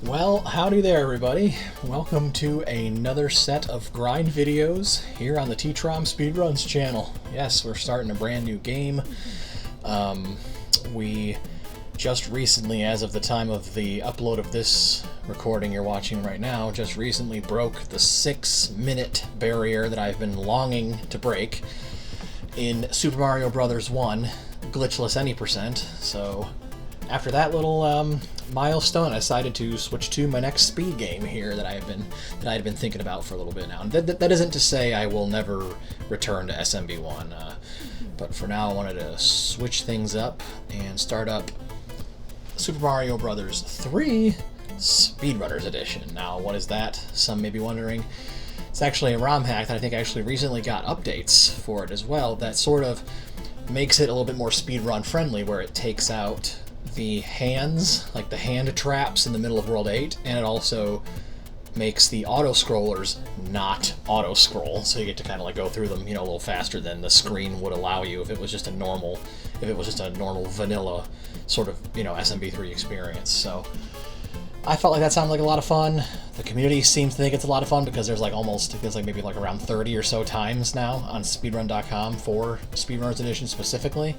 Well, howdy there everybody. Welcome to another set of grind videos here on the T-Trom Speedruns channel. Yes, we're starting a brand new game. We just recently, as of the time of the upload of this recording you're watching right now, just recently broke the 6-minute barrier that I've been longing to break in Super Mario Bros. 1 glitchless any percent. So after that little milestone, I decided to switch to my next speed game here that I had been thinking about for a little bit now. And that isn't to say I will never return to SMB3, but for now I wanted to switch things up and start up Super Mario Bros. 3 Speedrunners Edition. Now, what is that? Some may be wondering. It's actually a ROM hack that I think actually recently got updates for it as well that sort of makes it a little bit more speedrun friendly, where it takes out the hands, like the hand traps in the middle of World 8, and it also makes the auto-scrollers not auto-scroll, so you get to kind of like go through them, a little faster than the screen would allow you if it was just a normal vanilla sort of, SMB3 experience. So I felt like that sounded like a lot of fun. The community seems to think it's a lot of fun because there's maybe around 30 or so times now on speedrun.com for Speedrunners Edition specifically.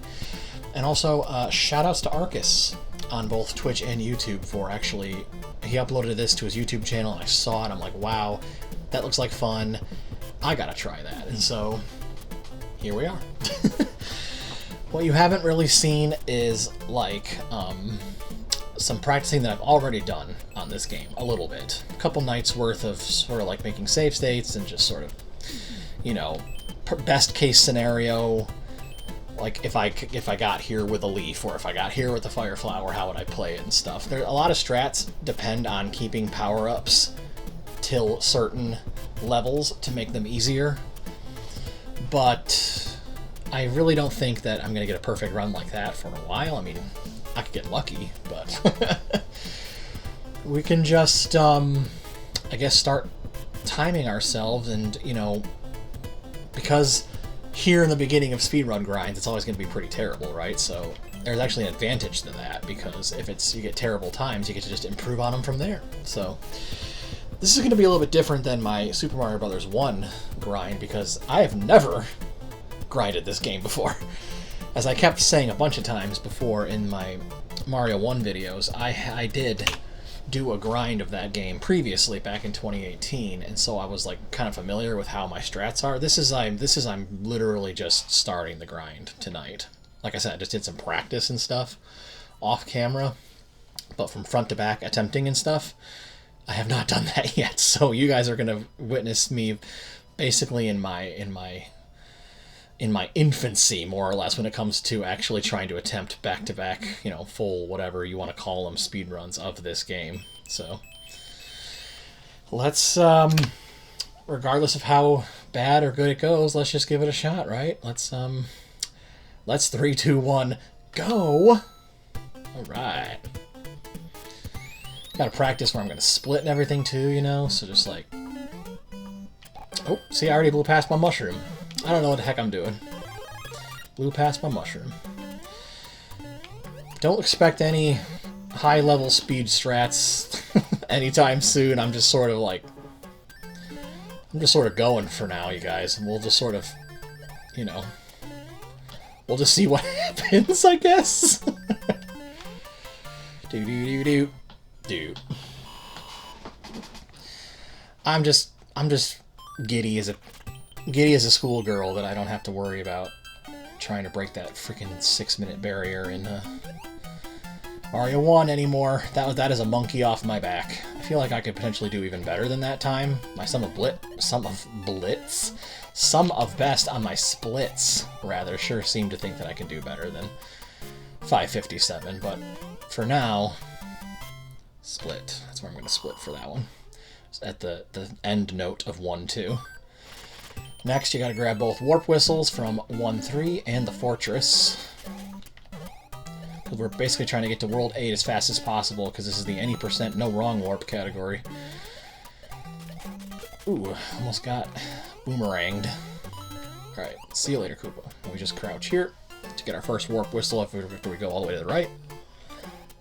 And also, shout-outs to Arcus on both Twitch and YouTube for he uploaded this to his YouTube channel, and I saw it, I'm like, wow, that looks like fun, I gotta try that. And so, here we are. What you haven't really seen is, some practicing that I've already done on this game, a little bit. A couple nights worth of sort of making save states and just sort of, best case scenario, like if I got here with a leaf, or if I got here with the fire flower, how would I play it and stuff. There, a lot of strats depend on keeping power-ups till certain levels to make them easier, but I really don't think that I'm going to get a perfect run like that for a while. I mean, I could get lucky, but we can just, I guess, start timing ourselves, and, because here in the beginning of speedrun grinds, it's always going to be pretty terrible, right? So there's actually an advantage to that, because if you get terrible times, you get to just improve on them from there. So this is going to be a little bit different than my Super Mario Bros. 1 grind, because I have never grinded this game before. As I kept saying a bunch of times before in my Mario 1 videos, I did do a grind of that game previously back in 2018, and so I was kind of familiar with how my strats are. I'm literally just starting the grind tonight. Like I said, I just did some practice and stuff off camera, but from front to back attempting and stuff, I have not done that yet. So you guys are gonna witness me basically in my infancy, more or less, when it comes to actually trying to attempt back-to-back, full, whatever you want to call them, speedruns of this game. So let's, regardless of how bad or good it goes, let's just give it a shot, right? Let's 3, 2, 1, go! Alright. Gotta practice where I'm gonna split and everything too, so just oh, see, I already blew past my mushroom. I don't know what the heck I'm doing. Blew past my mushroom. Don't expect any high-level speed strats anytime soon. I'm just sort of going for now, you guys. And we'll just sort of, we'll just see what happens, I guess. Do. I'm just giddy as a schoolgirl that I don't have to worry about trying to break that freaking 6-minute barrier in Mario 1 anymore. That is a monkey off my back. I feel like I could potentially do even better than that time. My sum of best on my splits, rather, sure seem to think that I can do better than 557, but for now, split. That's where I'm going to split for that one. It's at the end note of 1-2. Next, you gotta grab both warp whistles from 1-3 and the fortress. We're basically trying to get to World 8 as fast as possible, because this is the any percent no wrong warp category. Ooh, almost got boomeranged. Alright, see you later, Koopa. We just crouch here to get our first warp whistle after we go all the way to the right.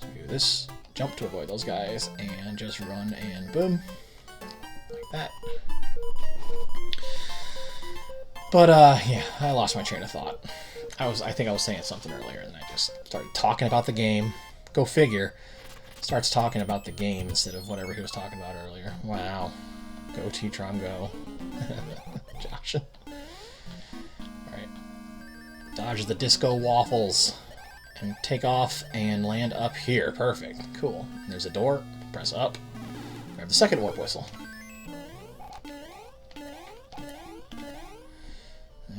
So we do this, jump to avoid those guys, and just run and boom. Like that. But, yeah, I lost my train of thought. I think I was saying something earlier, and I just started talking about the game. Go figure. Starts talking about the game instead of whatever he was talking about earlier. Wow. Go, T-Tron, go. Josh. Alright. Dodge the disco waffles. And take off and land up here. Perfect. Cool. There's a door. Press up. Grab the second warp whistle.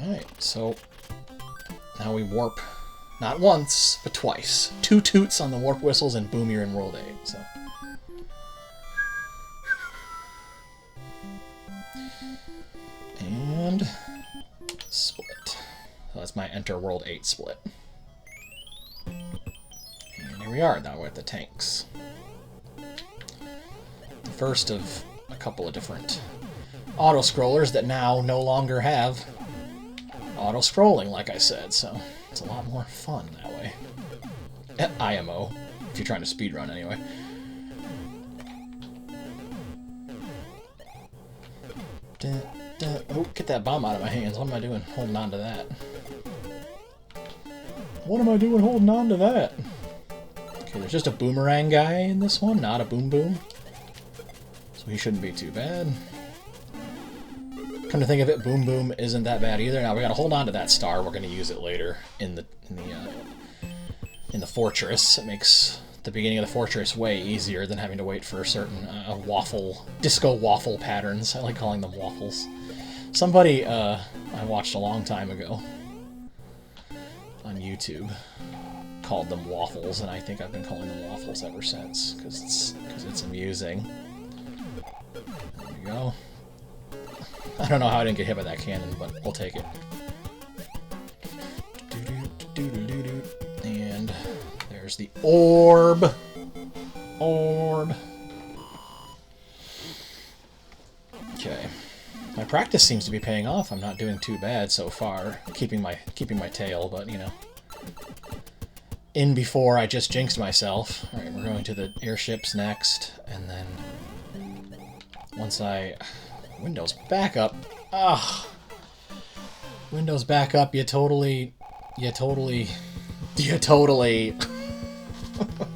Alright, so now we warp not once, but twice. 2 toots on the warp whistles, and boom, you're in World 8. So. And split. So that's my Enter World 8 split. And here we are, now we're at the tanks. The first of a couple of different auto-scrollers that now no longer have auto-scrolling, like I said, so it's a lot more fun that way. IMO, if you're trying to speedrun anyway. Oh, get that bomb out of my hands. What am I doing holding on to that? What am I doing holding on to that? Okay, there's just a boomerang guy in this one, not a boom boom. So he shouldn't be too bad. Come to think of it, boom boom isn't that bad either. Now we gotta hold on to that star. We're gonna use it later in the fortress. It makes the beginning of the fortress way easier than having to wait for certain disco waffle patterns. I like calling them waffles. Somebody I watched a long time ago on YouTube called them waffles, and I think I've been calling them waffles ever since because it's amusing. There we go. I don't know how I didn't get hit by that cannon, but we'll take it. And there's the orb. Orb. Okay. My practice seems to be paying off. I'm not doing too bad so far, keeping my tail, but you know. In before I just jinxed myself. Alright, we're going to the airships next, and then once Windows backup. Ah, Windows backup. You totally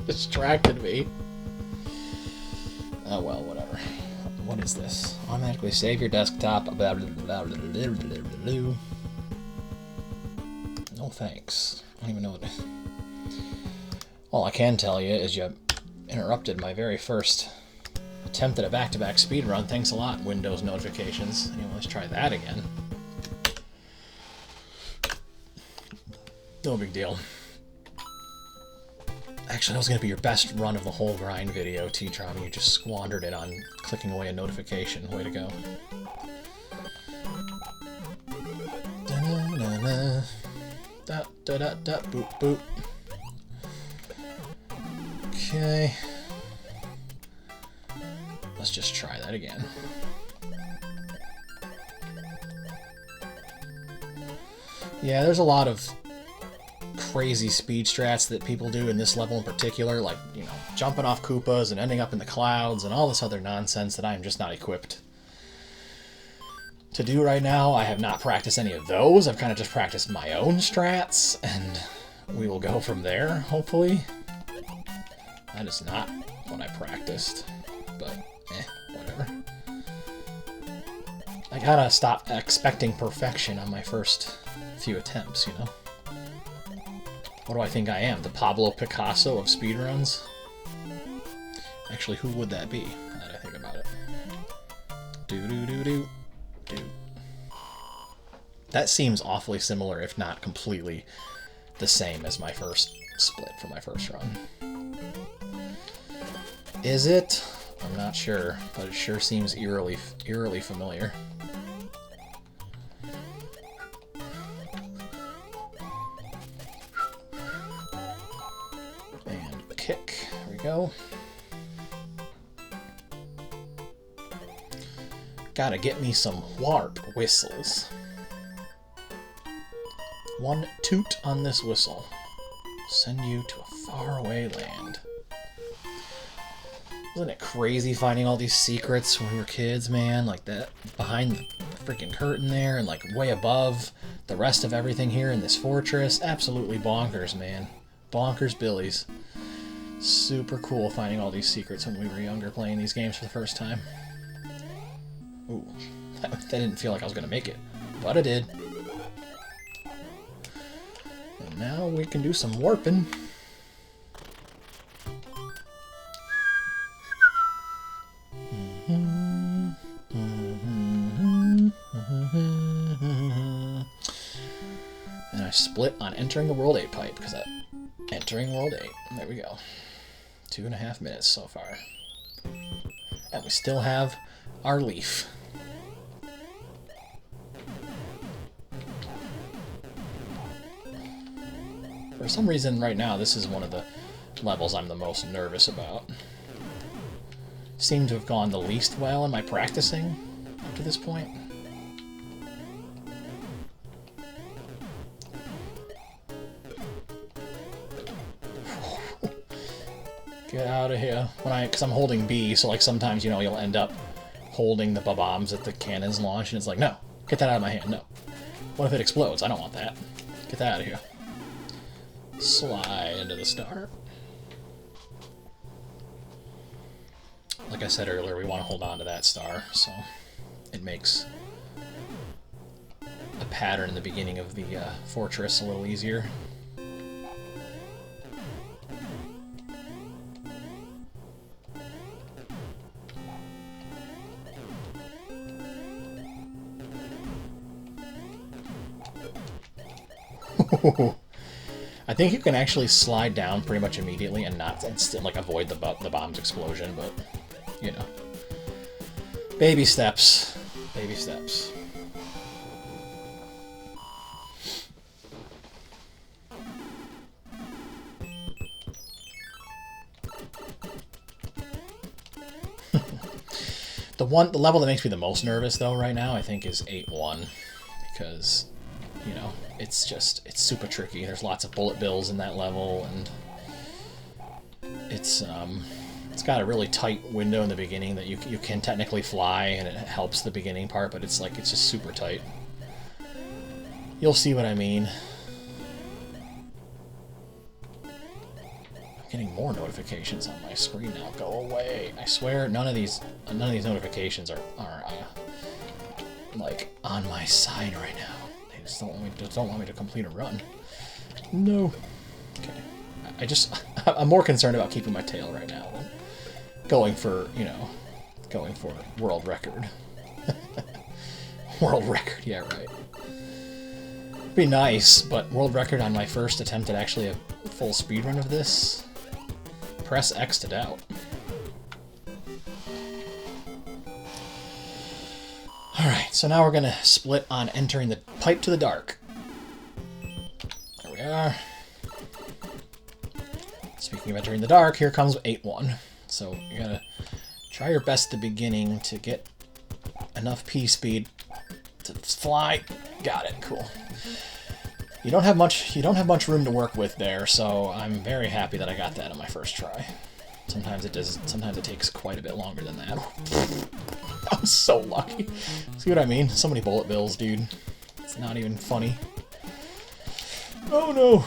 distracted me. Oh well, whatever. What is this? Automatically save your desktop. No thanks. I don't even know what. All I can tell you is you interrupted my very first attempt at a back-to-back speedrun. Thanks a lot, Windows notifications. Anyway, let's try that again. No big deal. Actually, that was going to be your best run of the whole grind video, T-Tron. You just squandered it on clicking away a notification. Way to go. Da-na-na-na. Da-da-da-da. Boop, boop. Okay. Let's just try that again. Yeah, there's a lot of crazy speed strats that people do in this level in particular, like, you know, jumping off Koopas and ending up in the clouds and all this other nonsense that I'm just not equipped to do right now. I have not practiced any of those. I've kind of just practiced my own strats, and we will go from there, hopefully. That is not what I practiced, but whatever. I gotta stop expecting perfection on my first few attempts, you know? What do I think I am? The Pablo Picasso of speedruns? Actually, who would that be, now that I think about it? Do-do-do-do. Do. That seems awfully similar, if not completely the same as my first split for my first run. Is it? I'm not sure, but it sure seems eerily familiar. And kick. There we go. Gotta get me some warp whistles. 1 toot on this whistle. Send you to a faraway land. Wasn't it crazy finding all these secrets when we were kids, man? Like that behind the freaking curtain there and like way above the rest of everything here in this fortress. Absolutely bonkers, man. Bonkers billies. Super cool finding all these secrets when we were younger playing these games for the first time. Ooh, that didn't feel like I was going to make it, but I did. And now we can do some warping. And I split on entering the World 8 pipe, because entering World 8. There we go. 2.5 minutes so far. And we still have our leaf. For some reason right now, this is one of the levels I'm the most nervous about. Seem to have gone the least well in my practicing up to this point. Get out of here. Because I'm holding B, so like sometimes, you know, you'll end up holding the bombs that the cannons launch, and it's like, no, get that out of my hand, no. What if it explodes? I don't want that. Get that out of here. Slide into the star. Like I said earlier, we want to hold on to that star, so it makes a pattern in the beginning of the fortress a little easier. I think you can actually slide down pretty much immediately and not like avoid the bomb's explosion, but you know, baby steps, baby steps. The level that makes me the most nervous though right now, I think, is 8-1, because you know, it's super tricky. There's lots of bullet bills in that level, and it's got a really tight window in the beginning that you can technically fly, and it helps the beginning part, but it's just super tight. You'll see what I mean. I'm getting more notifications on my screen now. Go away! I swear, none of these notifications are like on my side right now. Just don't want me to complete a run. No. Okay. I'm more concerned about keeping my tail right now than going for world record. World record, yeah, right. It'd be nice, but world record on my first attempt at actually a full speedrun of this? Press X to doubt. Alright, so now we're going to split on entering the pipe to the dark. There we are. Speaking of entering the dark, here comes 8-1. So you gotta try your best at the beginning to get enough P speed to fly. Got it, cool. You don't have much room to work with there, so I'm very happy that I got that on my first try. Sometimes it takes quite a bit longer than that. I'm so lucky. See what I mean? So many bullet bills, dude. It's not even funny. Oh no!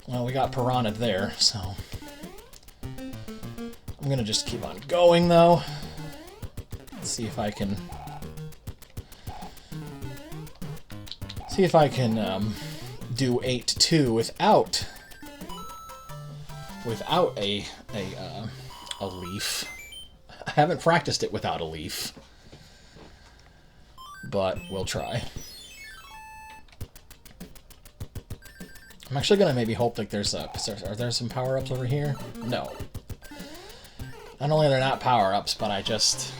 Well, we got piranha'd there, so... I'm gonna just keep on going, though. Let's see if I can... do 8-2 without a leaf. I haven't practiced it without a leaf, but we'll try. I'm actually gonna maybe hope like are there some power-ups over here? No. Not only are there not power-ups, but I just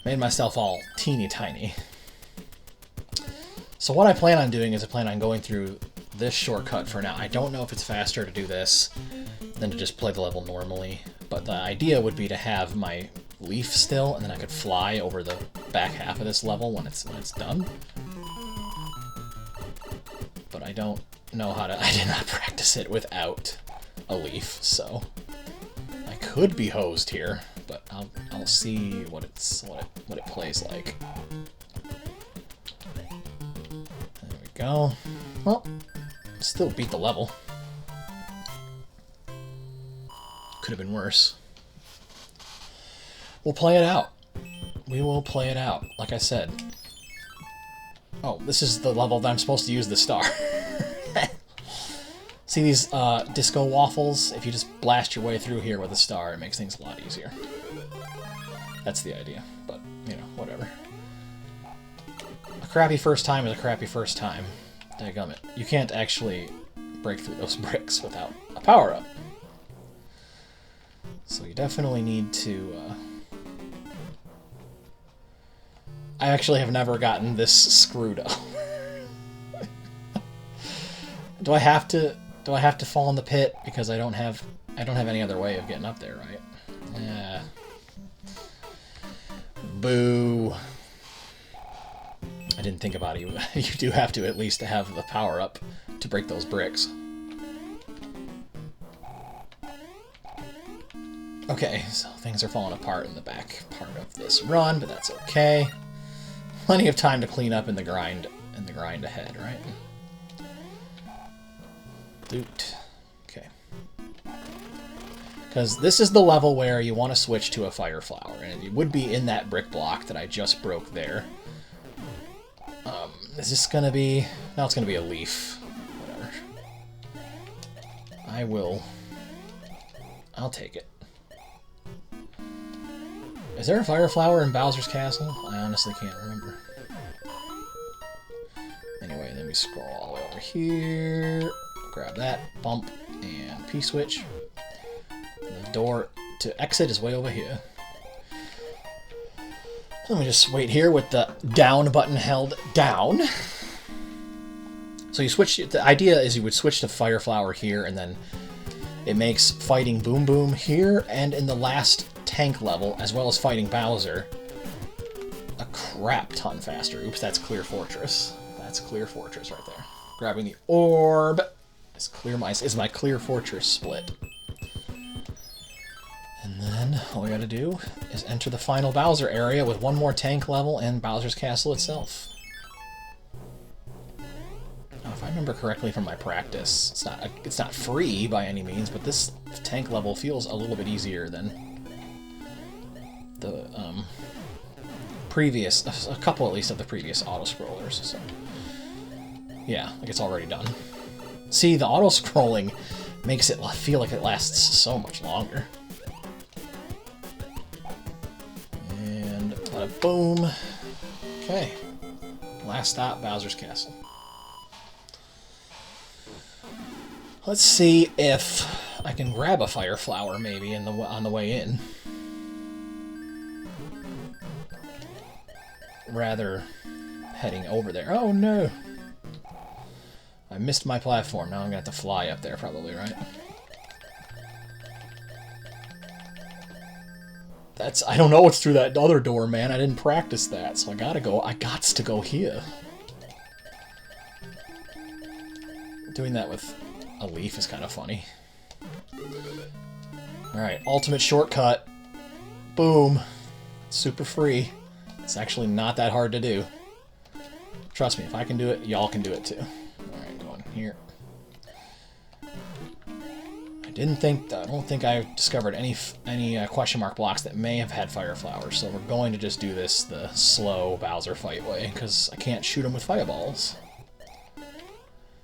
made myself all teeny tiny. So what I plan on doing is I plan on going through this shortcut for now. I don't know if it's faster to do this than to just play the level normally, but the idea would be to have my leaf still, and then I could fly over the back half of this level when it's done. But I don't know how to... I did not practice it without a leaf, so I could be hosed here, but I'll see what it plays like. There we go. Well, still beat the level. Could have been worse. We'll play it out. We will play it out, like I said. Oh, this is the level that I'm supposed to use the star. See these disco waffles? If you just blast your way through here with a star, it makes things a lot easier. That's the idea, but, you know, whatever. A crappy first time is a crappy first time. Dadgummit. You can't actually break through those bricks without a power-up. So you definitely need to... I actually have never gotten this screwed up. Do I have to fall in the pit because I don't have any other way of getting up there, right? Yeah. Boo. I didn't think about it. You do have to at least have the power up to break those bricks. Okay, so things are falling apart in the back part of this run, but that's okay. Plenty of time to clean up in the grind ahead, right? Doot. Okay. Because this is the level where you want to switch to a fire flower, and it would be in that brick block that I just broke there. Is this gonna be... No, it's gonna be a leaf. Whatever. I'll take it. Is there a fire flower in Bowser's Castle? I honestly can't remember. Anyway, then we scroll all the way over here. Grab that, bump, and P-switch. The door to exit is way over here. Let me just wait here with the down button held down. So you switch, the idea is you would switch to Fire Flower here, and then it makes fighting Boom Boom here, and in the last tank level, as well as fighting Bowser, a crap ton faster. Oops, that's Clear Fortress. That's Clear Fortress right there. Grabbing the orb is my Clear Fortress split. And then all we gotta do is enter the final Bowser area with one more tank level and Bowser's Castle itself. Now, if I remember correctly from my practice, it's not free by any means, but this tank level feels a little bit easier than the previous, a couple at least of the previous auto-scrollers. So yeah, like it's already done. See, the auto-scrolling makes it feel like it lasts so much longer. And bada boom. Okay. Last stop, Bowser's Castle. Let's see if I can grab a fire flower maybe on the way in. Rather heading over there. Oh no! I missed my platform. Now I'm gonna have to fly up there probably, right? I don't know what's through that other door, man. I didn't practice that, so I gots to go here. Doing that with a leaf is kind of funny. Alright, ultimate shortcut. Boom. Super free. It's actually not that hard to do. Trust me, if I can do it, y'all can do it too. Alright, going here. I don't think I discovered any question mark blocks that may have had fire flowers, so we're going to just do this the slow Bowser fight way, because I can't shoot him with fireballs.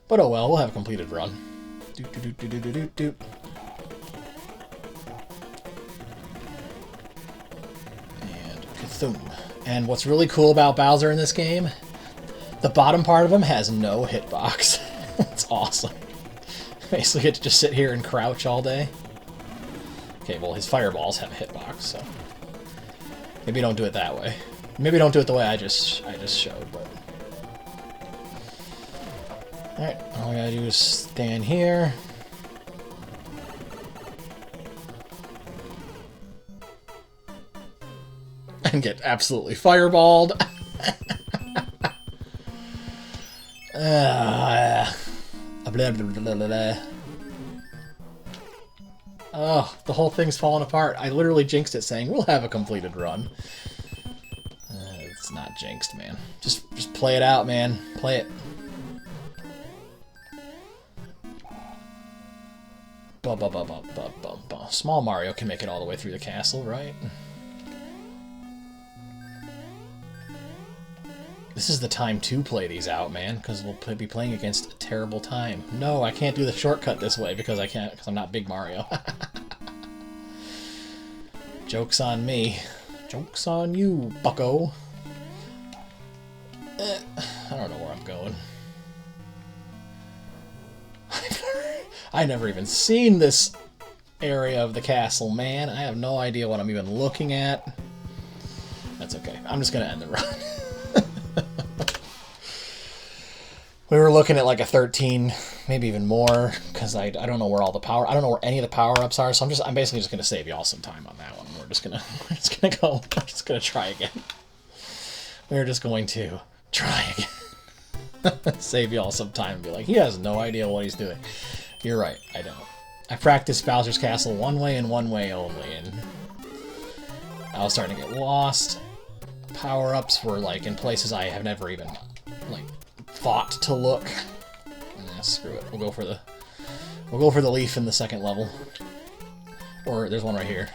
But oh well, we'll have a completed run. Doot doot doot doot doot doot doot. And kathum. And what's really cool about Bowser in this game, the bottom part of him has no hitbox. It's awesome. Basically get to just sit here and crouch all day. Okay, well his fireballs have a hitbox, so maybe don't do it that way. Maybe don't do it the way I just showed, but alright, all I gotta do is stand here. And get absolutely fireballed. Blah, blah, blah, blah, blah. Oh, the whole thing's falling apart. I literally jinxed it saying, we'll have a completed run. It's not jinxed, man. Just play it out, man. Play it. Small Mario can make it all the way through the castle, right? This is the time to play these out, man, because we'll be playing against a terrible time. No, I can't do the shortcut this way because I'm not Big Mario. Joke's on me. Joke's on you, bucko. I don't know where I'm going. I never even seen this area of the castle, man. I have no idea what I'm even looking at. That's okay. I'm just gonna end the run. We were looking at like a 13, maybe even more, because I don't know where all the power. I don't know where any of the power-ups are, so I'm basically just gonna save y'all some time on that one. We're just gonna try again. We're just going to try again. Save y'all some time and be like, he has no idea what he's doing. You're right, I don't. I practiced Bowser's Castle one way and one way only, and I was starting to get lost. Power-ups were like in places I have never even like thought to look. Screw it. We'll go for the leaf in the second level. Or there's one right here.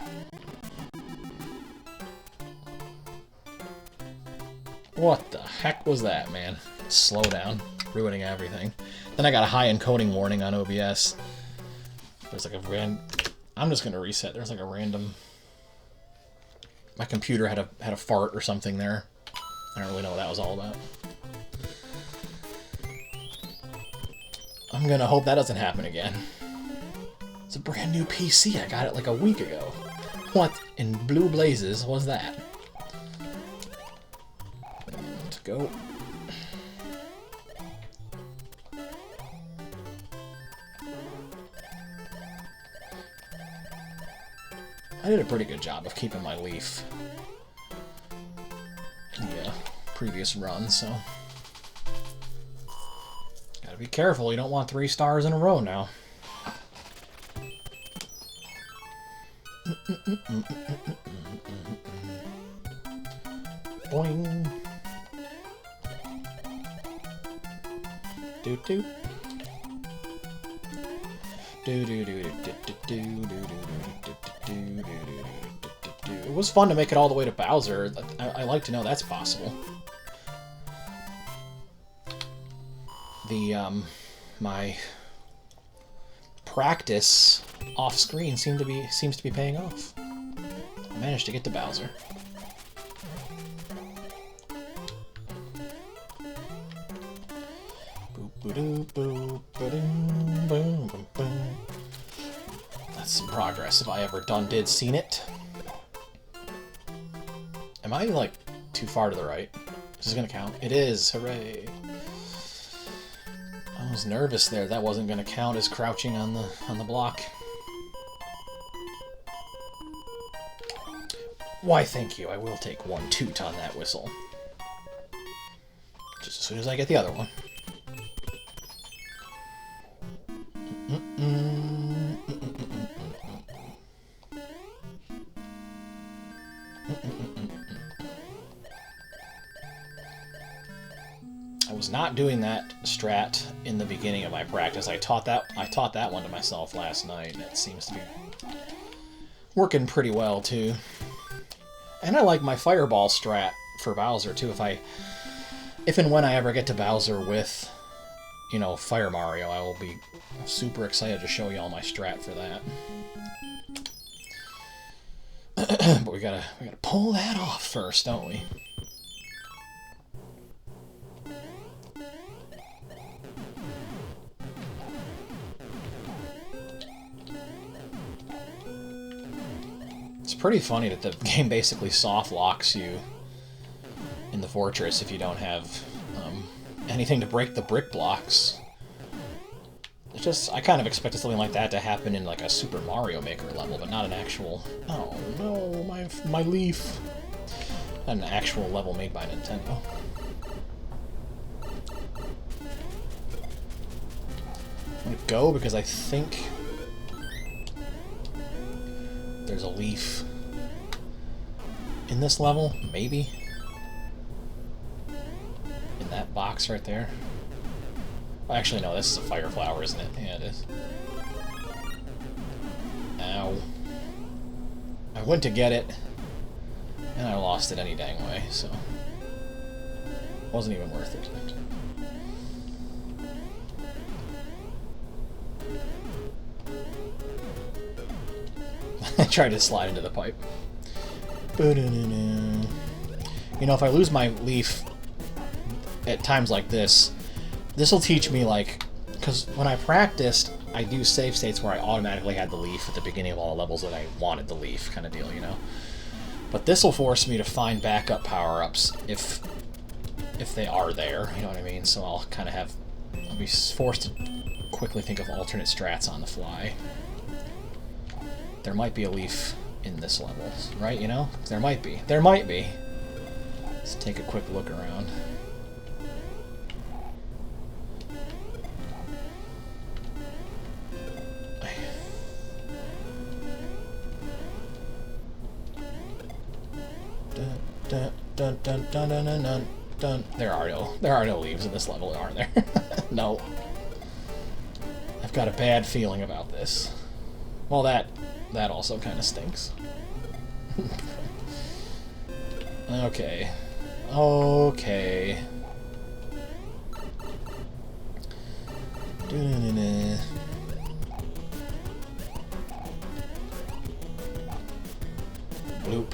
What the heck was that, man? Slow down, ruining everything. Then I got a high encoding warning on OBS. There's like a I'm just gonna reset. There's like a random. My computer had a fart or something there. I don't really know what that was all about. I'm gonna hope that doesn't happen again. It's a brand new PC. I got it like a week ago. What in blue blazes was that? Let's go. I did a pretty good job of keeping my leaf in the previous run, so... Gotta be careful, you don't want 3 stars in a row now. Boing. Doot doot. It was fun to make it all the way to Bowser. I like to know that's possible. My practice off screen seems to be paying off. I managed to get to Bowser. That's some progress if I ever did seen it. Am I like too far to the right? Is this gonna count? It is, hooray. I was nervous there. That wasn't gonna count as crouching on the block. Why, thank you. I will take 1 toot on that whistle. Just as soon as I get the other one. I was not doing that strat in the beginning of my practice. I taught that one to myself last night, and it seems to be working pretty well too. And I like my fireball strat for Bowser too. If and when I ever get to Bowser with, you know, Fire Mario, I will be super excited to show y'all my strat for that. But we gotta pull that off first, don't we? It's pretty funny that the game basically soft locks you in the fortress if you don't have anything to break the brick blocks. It's just, I kind of expected something like that to happen in like a Super Mario Maker level, but not an actual... Oh no, my leaf. Not an actual level made by Nintendo. I'm gonna go because I think... there's a leaf in this level, maybe? In that box right there? Well, actually, no, this is a fire flower, isn't it? Yeah, it is. Ow. I went to get it, and I lost it any dang way, so... wasn't even worth it. I tried to slide into the pipe. You know, if I lose my leaf at times like this, this'll teach me, like... because when I practiced, I do save states where I automatically had the leaf at the beginning of all the levels that I wanted the leaf, kind of deal, you know? But this'll force me to find backup power-ups if they are there, you know what I mean? So I'll kind of have... I'll be forced to quickly think of alternate strats on the fly. There might be a leaf in this level, right, you know? There might be. There might be. Let's take a quick look around. Dun, dun, dun, dun, dun, dun, dun, dun. There are no leaves in this level, are there? No. I've got a bad feeling about this. Well, that also kind of stinks. Okay. Okay. Bloop.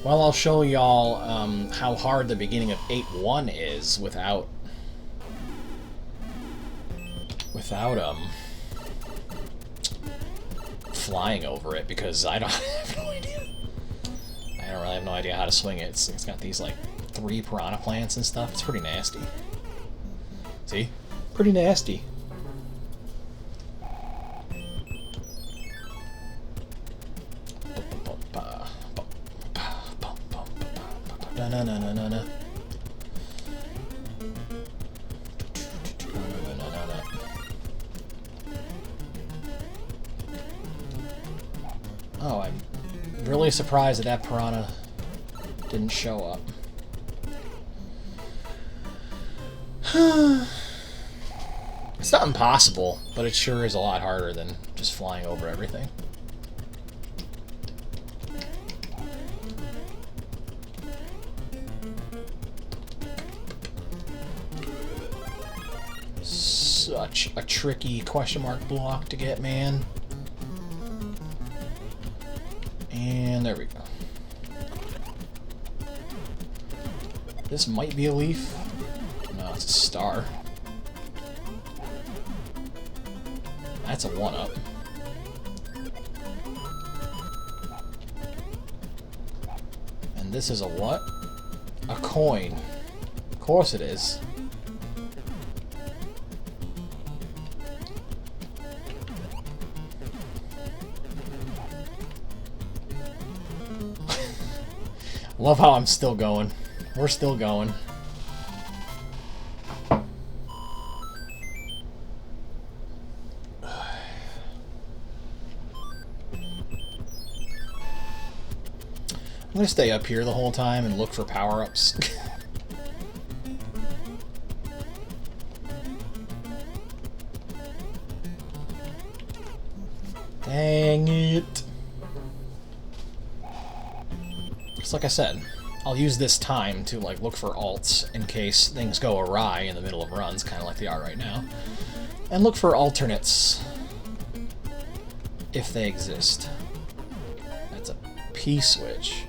Well, I'll show y'all how hard the beginning of 8.1 is without flying over it, because I have no idea. I don't really have no idea how to swing it. It's got these like 3 piranha plants and stuff. It's pretty nasty. See? Pretty nasty. Oh, I'm really surprised that piranha didn't show up. It's not impossible, but it sure is a lot harder than just flying over everything. Such a tricky question mark block to get, man. And there we go. This might be a leaf. No, it's a star. That's a 1-up. And this is a what? A coin. Of course it is. Love how I'm still going. We're still going. I'm gonna stay up here the whole time and look for power-ups. Dang it. Just like I said, I'll use this time to like look for alts in case things go awry in the middle of runs, kind of like they are right now, and look for alternates if they exist. That's a P-switch.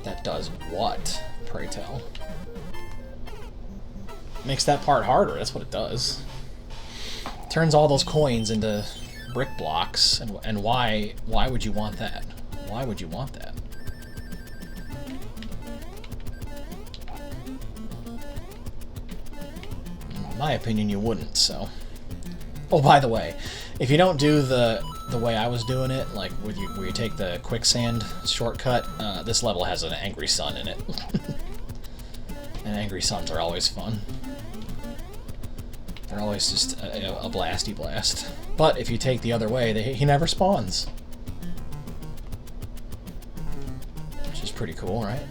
That does what, pray tell? Makes that part harder, that's what it does. Turns all those coins into brick blocks, and why would you want that? Why would you want that? In my opinion, you wouldn't, so... Oh, by the way, if you don't do the way I was doing it, like where you take the quicksand shortcut, this level has an angry sun in it. And angry suns are always fun. They're always just a blasty blast. But if you take the other way, he never spawns. pretty cool, right?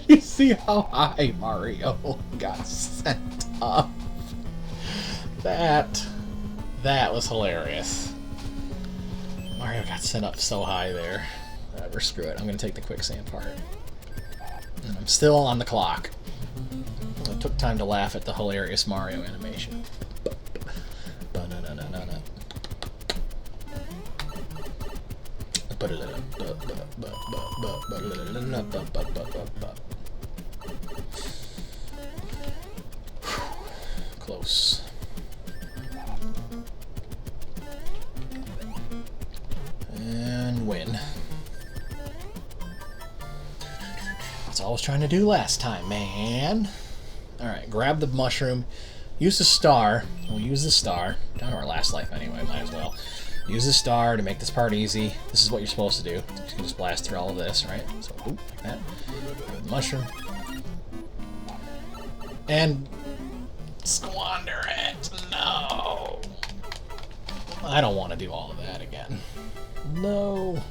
You see how high Mario got sent up? That was hilarious. Mario got sent up so high there. Whatever, screw it. I'm gonna take the quicksand part. And I'm still on the clock. It took time to laugh at the hilarious Mario animation. Close. And win. That's all I was trying to do last time, man. Alright, grab the mushroom. Use the star. We'll use the star. Down to our last life anyway, might as well. Use the star to make this part easy. This is what you're supposed to do. You can just blast through all of this, right? So, oop, like that. Grab the mushroom. And squander it. No. I don't want to do all of that again. No.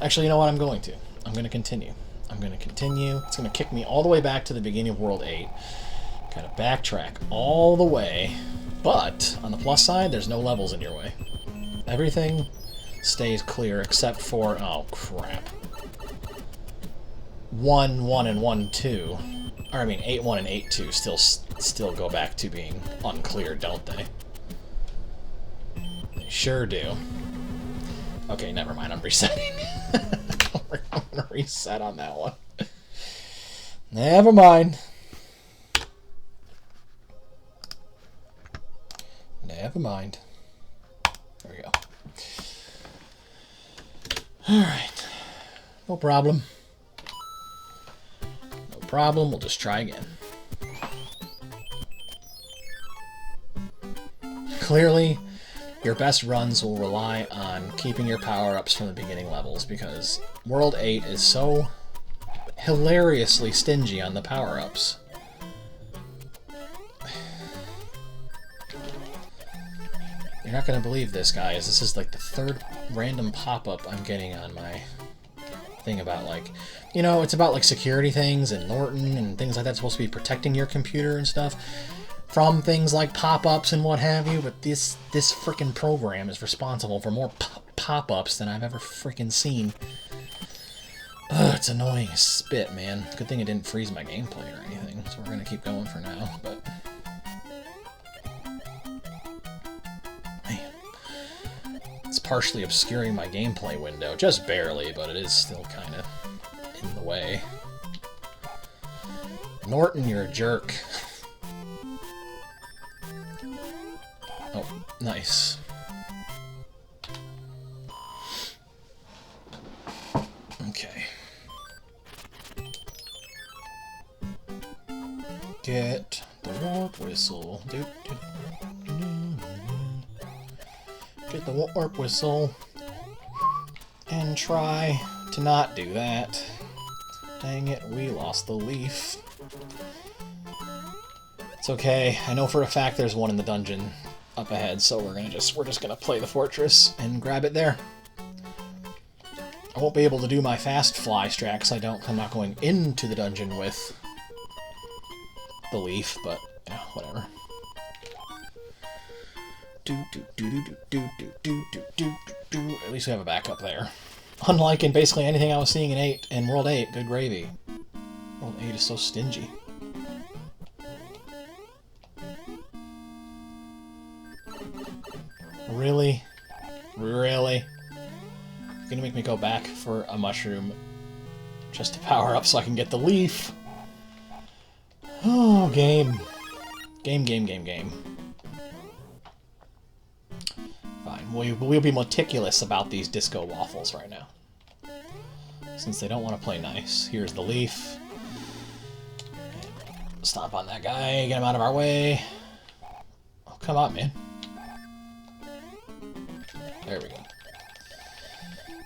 Actually, you know what? I'm going to. I'm going to continue. I'm going to continue. It's going to kick me all the way back to the beginning of World 8. Kind of backtrack all the way. But, on the plus side, there's no levels in your way. Everything stays clear except for... Oh, crap. 1-1 and 1-2. Or, I mean, 8-1 and 8-2 still go back to being unclear, don't they? They sure do. Okay, never mind. I'm resetting. We're going to reset on that one. Never mind. Never mind. There we go. Alright. No problem. No problem. We'll just try again. Clearly, your best runs will rely on keeping your power-ups from the beginning levels, because World 8 is so hilariously stingy on the power-ups. You're not going to believe this, guys. This is like the third random pop-up I'm getting on my thing about, like, you know, it's about like security things and Norton and things like that. It's supposed to be protecting your computer and stuff from things like pop-ups and what have you, but this frickin' program is responsible for more pop-ups than I've ever frickin' seen. Ugh, it's annoying as spit, man. Good thing it didn't freeze my gameplay or anything, so we're gonna keep going for now, but... It's partially obscuring my gameplay window, just barely, but it is still kind of in the way. Norton, you're a jerk. Oh, nice. Okay. Get the warp whistle. Get the warp whistle and try to not do that. Dang it, we lost the leaf. It's okay. I know for a fact there's one in the dungeon up ahead, so we're just gonna play the fortress and grab it there. I won't be able to do my fast fly strat because I'm not going into the dungeon with the leaf, but yeah, whatever. At least we have a backup there. Unlike in basically anything I was seeing in World 8, good gravy. World 8 is so stingy. Really? Really? You're gonna make me go back for a mushroom just to power up so I can get the leaf? Oh, game. Game. Fine. We'll be meticulous about these disco waffles right now. Since they don't want to play nice. Here's the leaf. Stomp on that guy, get him out of our way. Oh, come on, man. There we go.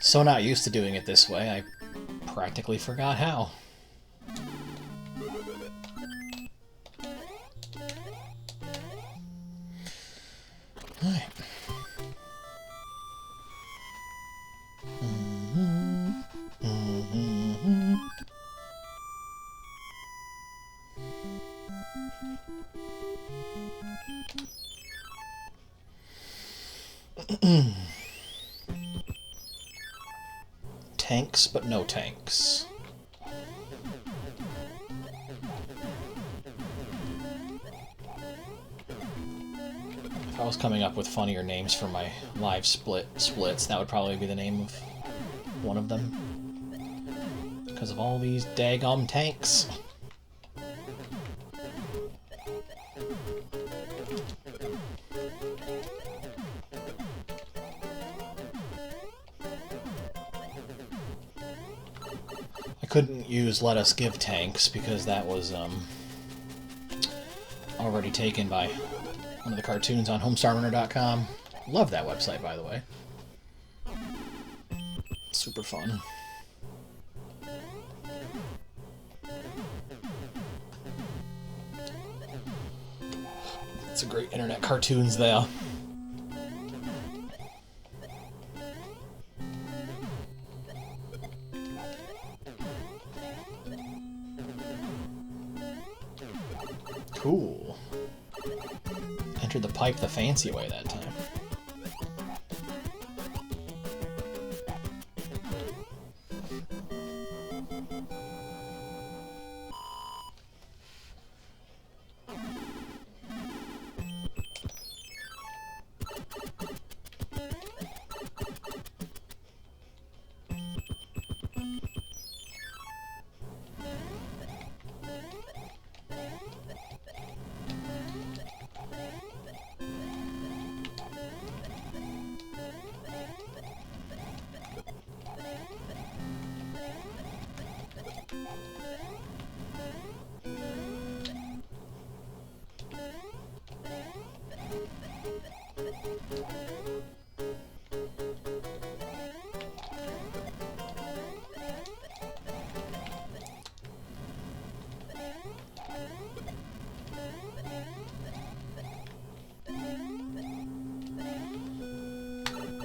So not used to doing it this way, I practically forgot how. Alright. Tanks, but no tanks. If I was coming up with funnier names for my live splits, that would probably be the name of one of them. Because of all these daggum tanks. I couldn't use Let Us Give Tanks because that was already taken by one of the cartoons on homestarrunner.com. Love that website, by the way. Super fun. It's a great internet cartoons there. Cool. Entered the pipe the fancy way that time.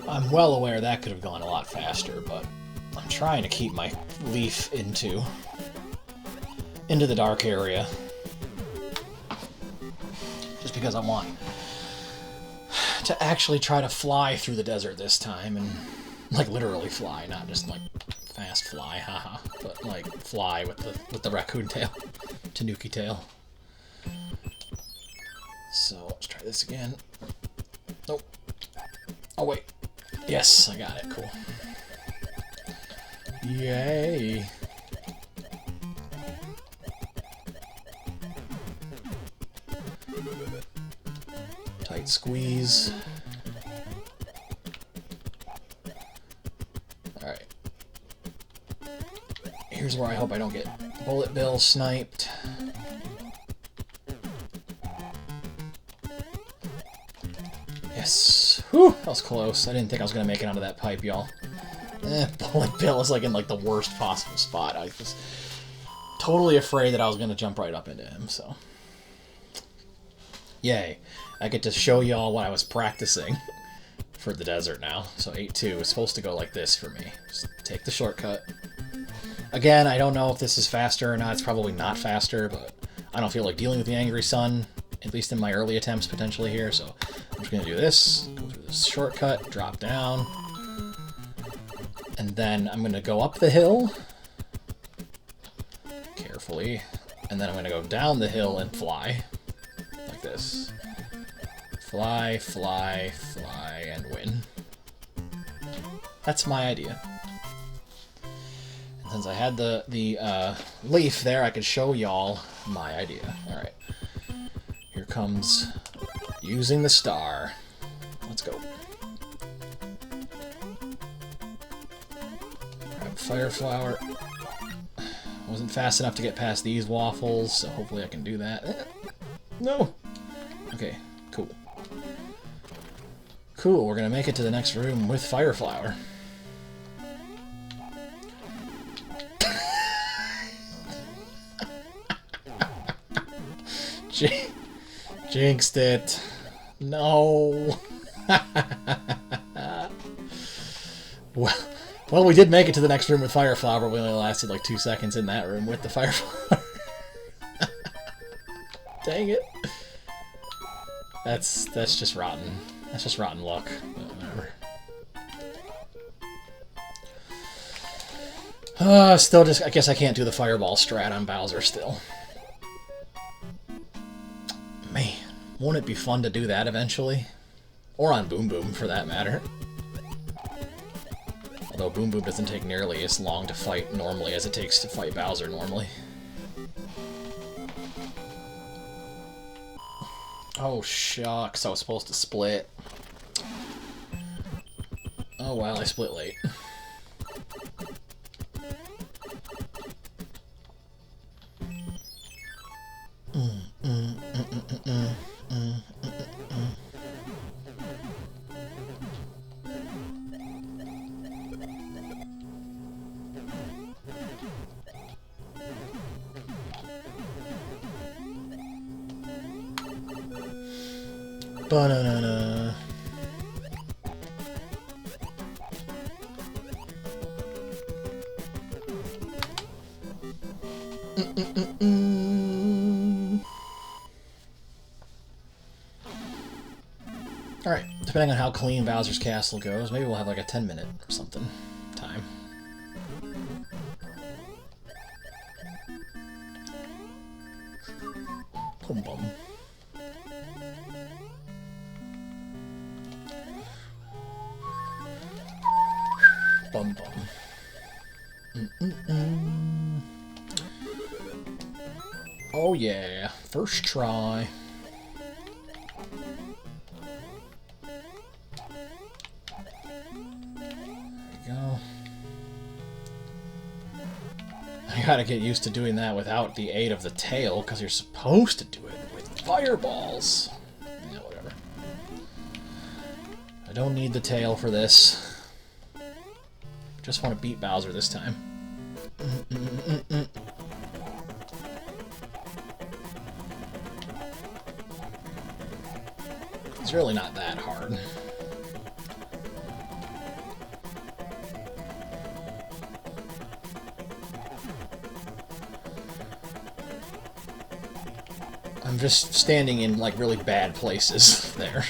I'm well aware that could have gone a lot faster, but I'm trying to keep my leaf into the dark area. Just because I want to actually try to fly through the desert this time, and like literally fly, not just like fast fly, haha, but like fly with the raccoon tail, tanuki tail. So let's try this again. Nope. Oh wait. Yes, I got it. Cool. Yay. Tight squeeze. Alright. Here's where I hope I don't get bullet bill sniped. Yes. Whew, that was close. I didn't think I was going to make it onto that pipe, y'all. Bullet bill is like in like the worst possible spot. I was totally afraid that I was going to jump right up into him, so. Yay. I get to show y'all what I was practicing for the desert now. So 8-2 is supposed to go like this for me. Just take the shortcut. Again, I don't know if this is faster or not. It's probably not faster, but I don't feel like dealing with the angry sun, at least in my early attempts potentially here, so I'm just going to do this, go through this shortcut, drop down, and then I'm going to go up the hill, carefully, and then I'm going to go down the hill and fly, like this. Fly, fly, fly, and win. That's my idea. And since I had the leaf there, I could show y'all my idea. Alright. Here comes using the star. Let's go. Grab fire flower. Wasn't fast enough to get past these waffles, so hopefully I can do that. No! Okay, cool. Cool, we're gonna make it to the next room with fire flower. Jinxed it. No. Well, we did make it to the next room with fire flower, but we only lasted like 2 seconds in that room with the fire flower. Dang it. That's just rotten. That's just rotten luck. Whatever. Still just... I guess I can't do the fireball strat on Bowser still. Man, won't it be fun to do that eventually? Or on Boom Boom, for that matter. Although Boom Boom doesn't take nearly as long to fight normally as it takes to fight Bowser normally. Oh, shucks. I was supposed to split. Oh, well, I split late. Banana. Alright, depending on how clean Bowser's Castle goes, maybe we'll have like a 10-minute or something time. Bum bum. Bum bum. Oh yeah, first try. I gotta get used to doing that without the aid of the tail, because you're supposed to do it with fireballs. Yeah, whatever. I don't need the tail for this. Just want to beat Bowser this time. It's really not that hard. I'm just standing in, like, really bad places there.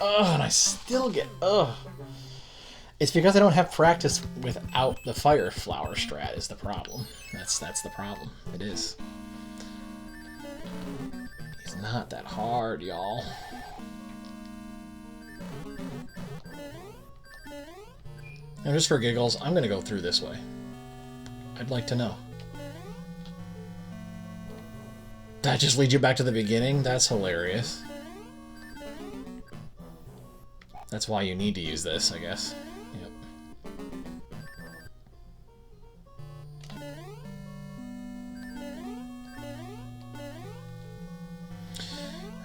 Ugh, and I still get... Ugh. It's because I don't have practice without the fire flower strat is the problem. That's the problem. It is. It's not that hard, y'all. Now, just for giggles, I'm gonna go through this way. I'd like to know. That just leads you back to the beginning? That's hilarious. That's why you need to use this, I guess. Yep.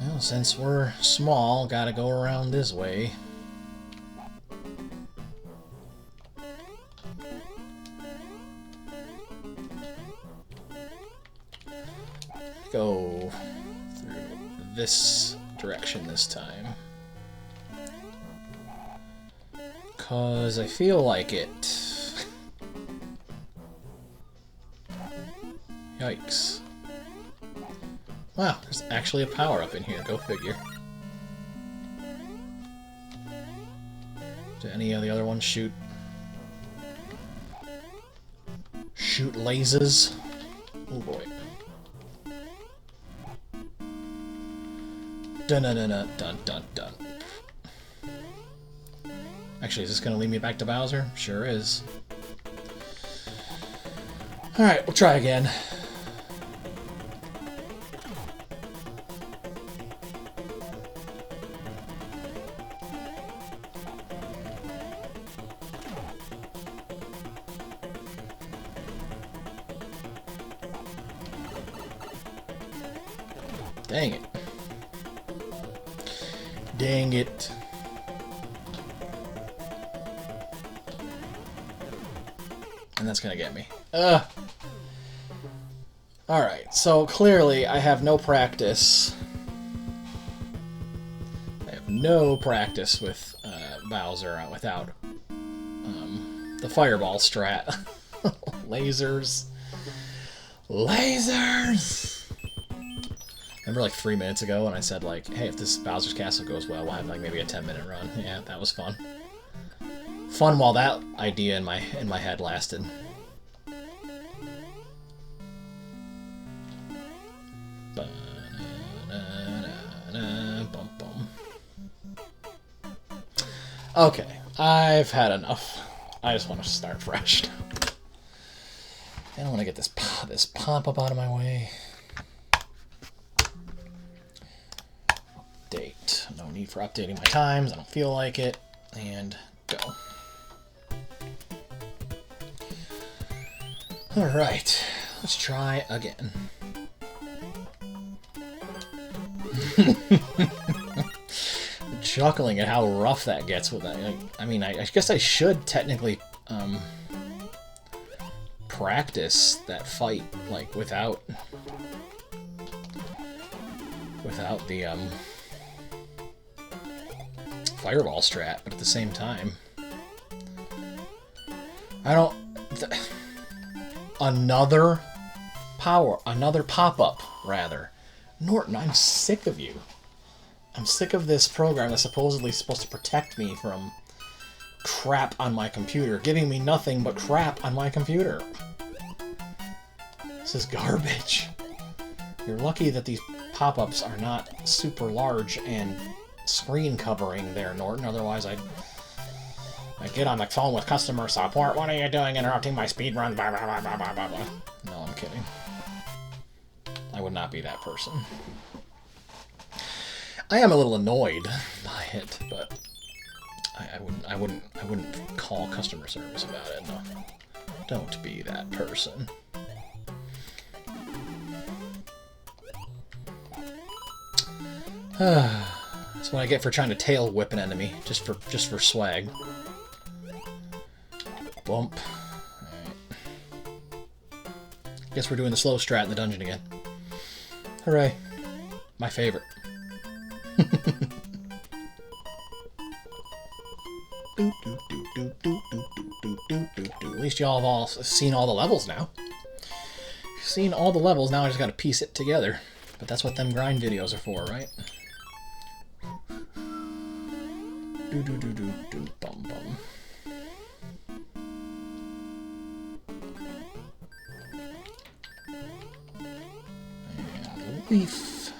Well, since we're small, gotta go around this way. Go through this direction this time. Because I feel like it. Yikes. Wow, there's actually a power-up in here, go figure. Do any of the other ones shoot lasers? Oh boy. Dun dun dun dun dun dun. Actually, is this gonna lead me back to Bowser? Sure is. Alright, we'll try again. Dang it. Dang it. And that's gonna get me. Alright, so clearly I have no practice. I have no practice with Bowser without the fireball strat. Lasers. Lasers! Remember like 3 minutes ago when I said like, hey, if this Bowser's Castle goes well, we'll have like maybe a 10-minute run. Yeah, that was fun. Fun while that idea in my head lasted. Okay, I've had enough. I just want to start fresh. I don't want to get this pop-up out of my way. Update. No need for updating my times. I don't feel like it. And go. Alright. Let's try again. I'm chuckling at how rough that gets with that. I mean, I guess I should technically practice that fight, like, without the fireball strat, but at the same time, I don't... Another pop-up, rather. Norton, I'm sick of you. I'm sick of this program that's supposedly supposed to protect me from crap on my computer, giving me nothing but crap on my computer. This is garbage. You're lucky that these pop-ups are not super large and screen covering there, Norton. Otherwise, I'd get on the phone with customer support. What are you doing interrupting my speedrun? Blah, blah, blah, blah, blah, blah, blah. No, I'm kidding. I would not be that person. I am a little annoyed by it, but I wouldn't call customer service about it. No. Don't be that person. That's what I get for trying to tail whip an enemy, just for swag. Bump. Alright. Guess we're doing the slow strat in the dungeon again. Hooray. My favorite. At least y'all have all seen all the levels now. You've seen all the levels, now I just gotta piece it together. But that's what them grind videos are for, right? Bum bum. And leaf.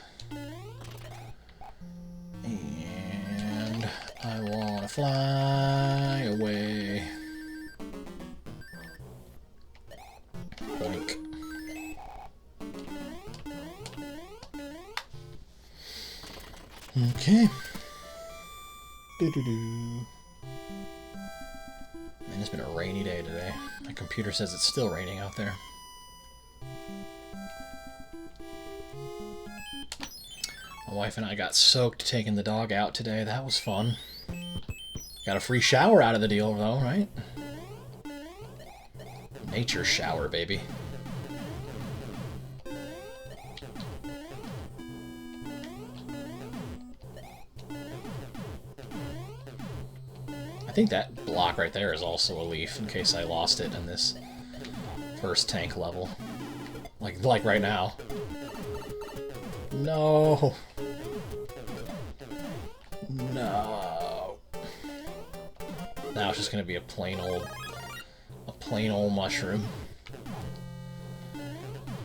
And I want to fly away. Boink. Okay. Man, it's been a rainy day today. My computer says it's still raining out there. My wife and I got soaked taking the dog out today. That was fun. Got a free shower out of the deal, though, right? Nature shower, baby. I think that block right there is also a leaf, in case I lost it in this first tank level. Like right now. No. No. Now it's just gonna be a plain old mushroom.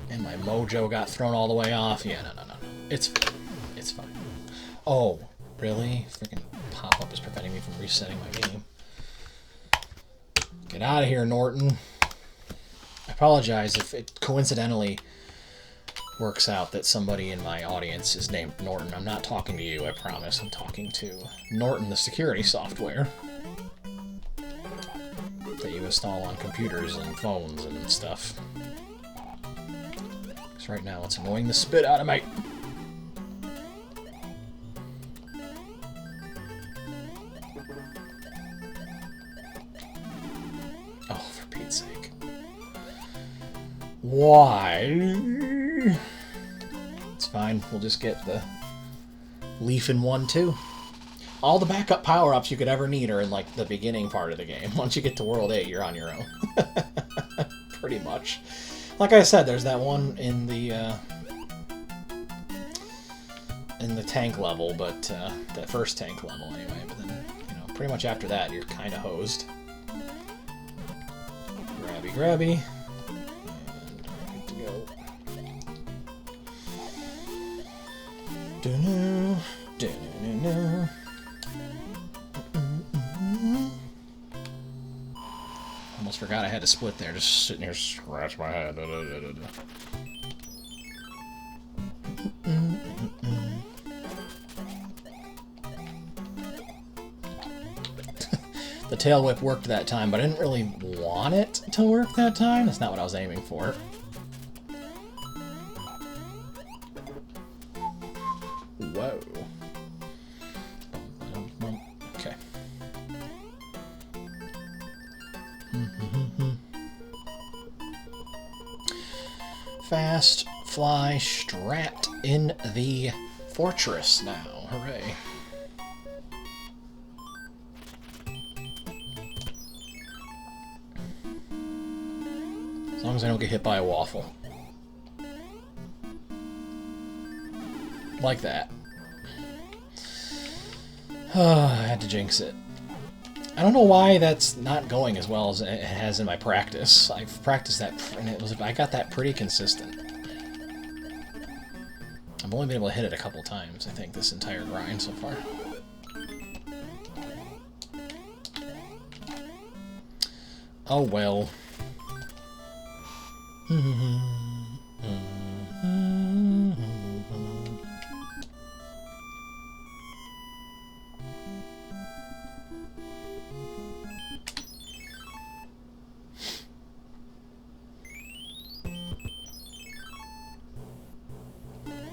And my mojo got thrown all the way off. Yeah, no. It's fine. Oh, really? Freaking pop-up is preventing me from resetting my game. Get out of here, Norton. I apologize if it coincidentally works out that somebody in my audience is named Norton. I'm not talking to you, I promise. I'm talking to Norton, the security software that you install on computers and phones and stuff. Because right now it's annoying the spit out of me. Oh, for Pete's sake. Why? It's fine. We'll just get the leaf in 1, too. All the backup power-ups you could ever need are in, like, the beginning part of the game. Once you get to World 8, you're on your own. Pretty much. Like I said, there's that one in the in the tank level, but the first tank level anyway. But then, you know, pretty much after that, you're kind of hosed. Grabby, grabby, and good to go. Dun-dun, dun-dun-dun-dun. Almost forgot I had to split there. Just sitting here, scratch my head. The tail whip worked that time, but I didn't really want it to work that time. That's not what I was aiming for. Whoa. Okay. Fast fly strapped in the fortress now. Hooray. As long as I don't get hit by a waffle. Like that. I had to jinx it. I don't know why that's not going as well as it has in my practice. I've practiced that, and I got that pretty consistent. I've only been able to hit it a couple times, I think, this entire grind so far. Oh well. I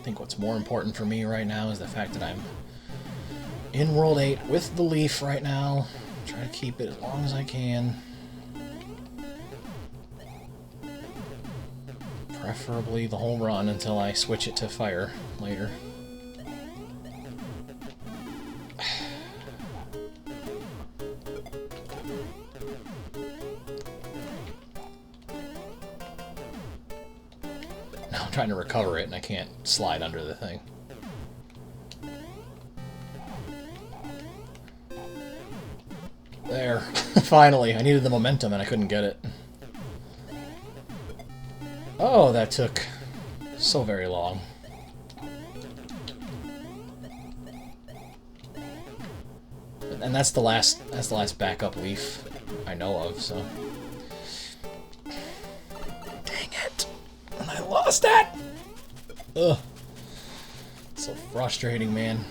think what's more important for me right now is the fact that I'm in World 8 with the Leaf right now. Try to keep it as long as I can. Preferably the whole run until I switch it to fire later. Now I'm trying to recover it and I can't slide under the thing. There. Finally. I needed the momentum and I couldn't get it. Oh, that took so very long. And that's the last backup leaf I know of, so. Dang it. And I lost that. Ugh. So frustrating, man.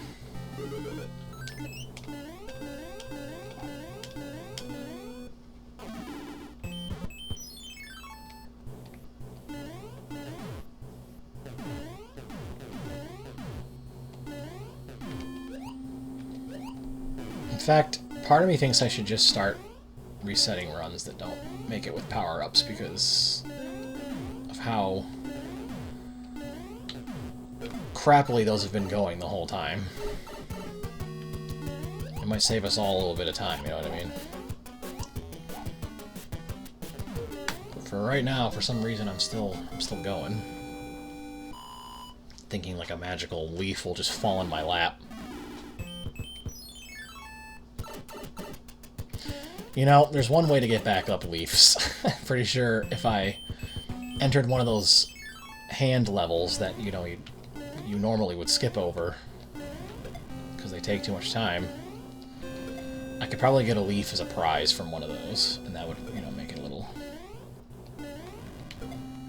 In fact, part of me thinks I should just start resetting runs that don't make it with power-ups because of how crappily those have been going the whole time. It might save us all a little bit of time, you know what I mean? But for right now, for some reason, I'm still going. Thinking like a magical leaf will just fall in my lap. You know, there's one way to get back up leaves. Pretty sure if I entered one of those hand levels that, you know, you normally would skip over because they take too much time, I could probably get a leaf as a prize from one of those, and that would, you know,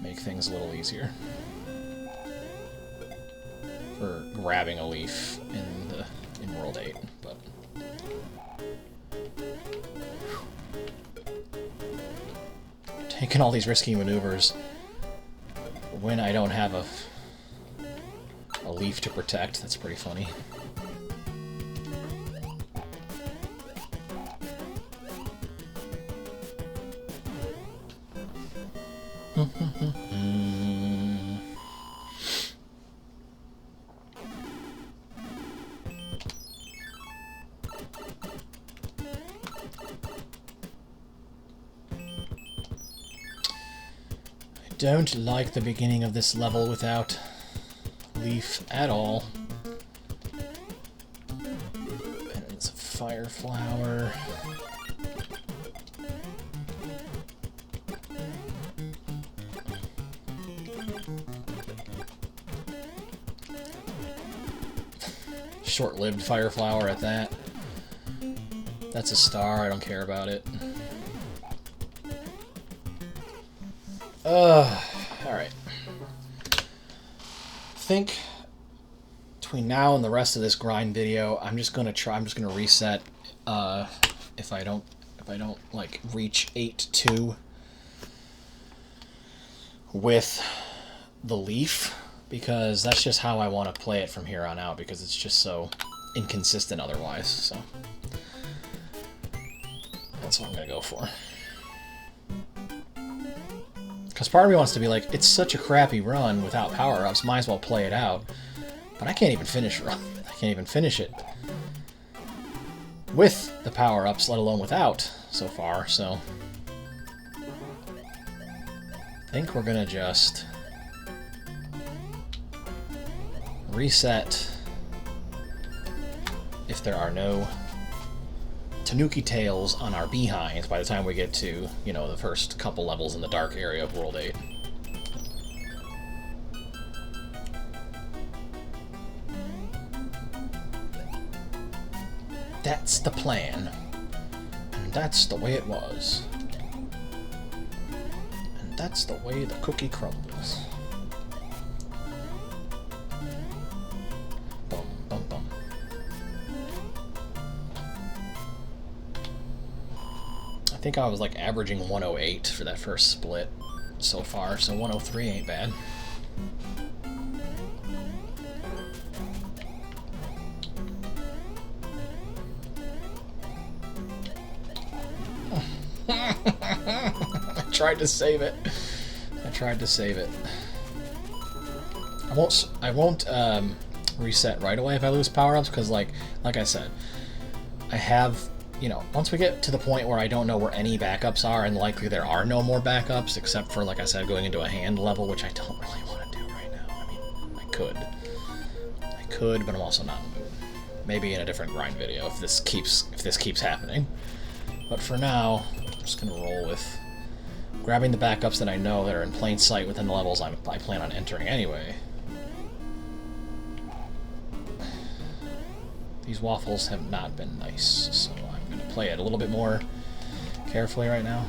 make things a little easier for grabbing a leaf in World 8, but taking all these risky maneuvers when I don't have a leaf to protect, that's pretty funny. Don't like the beginning of this level without leaf at all. Fire flower. Short-lived fire flower at that. That's a star, I don't care about it. Alright. I think between now and the rest of this grind video, I'm just gonna reset if I don't like reach 8-2 with the leaf, because that's just how I want to play it from here on out, because it's just so inconsistent otherwise. So that's what I'm gonna go for. Because part of me wants to be like, it's such a crappy run without power-ups, might as well play it out. But I can't even finish a run. I can't even finish it with the power-ups, let alone without, so far, so I think we're gonna just reset if there are no Tanuki tails on our behinds by the time we get to, you know, the first couple levels in the dark area of World 8. That's the plan. And that's the way it was. And that's the way the cookie crumbles. Bum, bum, bum. I think I was like averaging 108 for that first split so far, so 103 ain't bad. I tried to save it. I tried to save it. I won't reset right away if I lose power-ups, because like I said, I have, you know, once we get to the point where I don't know where any backups are, and likely there are no more backups except for, like I said, going into a hand level, which I don't really want to do right now. I mean, I could, but I'm also not in the mood. Maybe in a different grind video if this keeps happening. But for now, I'm just gonna roll with grabbing the backups that I know that are in plain sight within the levels I plan on entering anyway. These waffles have not been nice, so I'm gonna play it a little bit more carefully right now.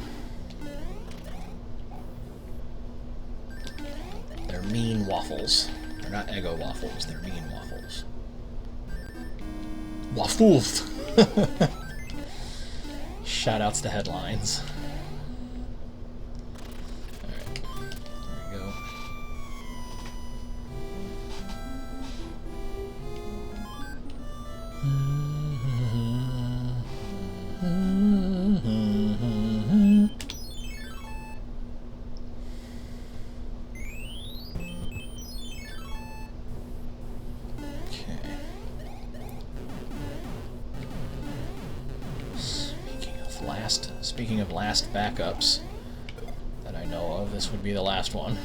They're mean waffles. They're not Eggo waffles, they're mean waffles. Waffles! Shoutouts to headlines. Alright, there we go. Speaking of last backups that I know of, this would be the last one.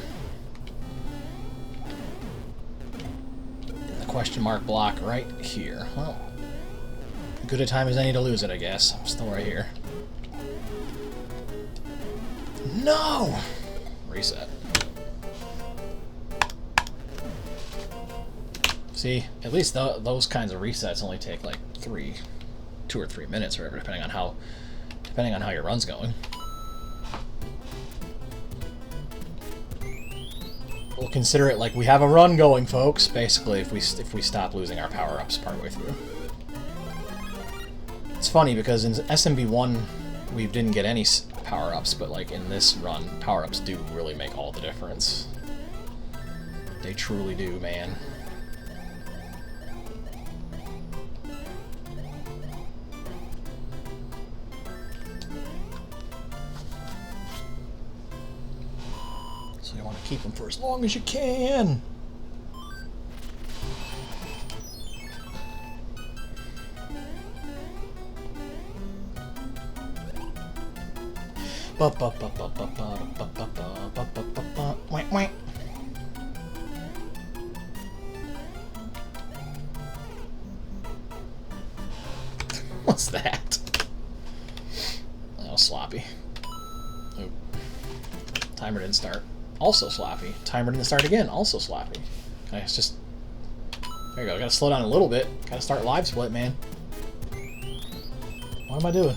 In the question mark block right here. Well, good a time as any to lose it, I guess. I'm still right here. No! Reset. See, at least those kinds of resets only take like 2 or 3 minutes or whatever, depending on how your run's going. We'll consider it like we have a run going, folks, basically, if we stop losing our power-ups partway through. It's funny, because in SMB1, we didn't get any power-ups, but like in this run, power-ups do really make all the difference. They truly do, man. So you want to keep them for as long as you can. What's that? That was sloppy. Oop. Timer didn't start. Also sloppy. Timer didn't start again. Also sloppy. Okay, it's just... There you go. Gotta slow down a little bit. Gotta start live split, man. What am I doing?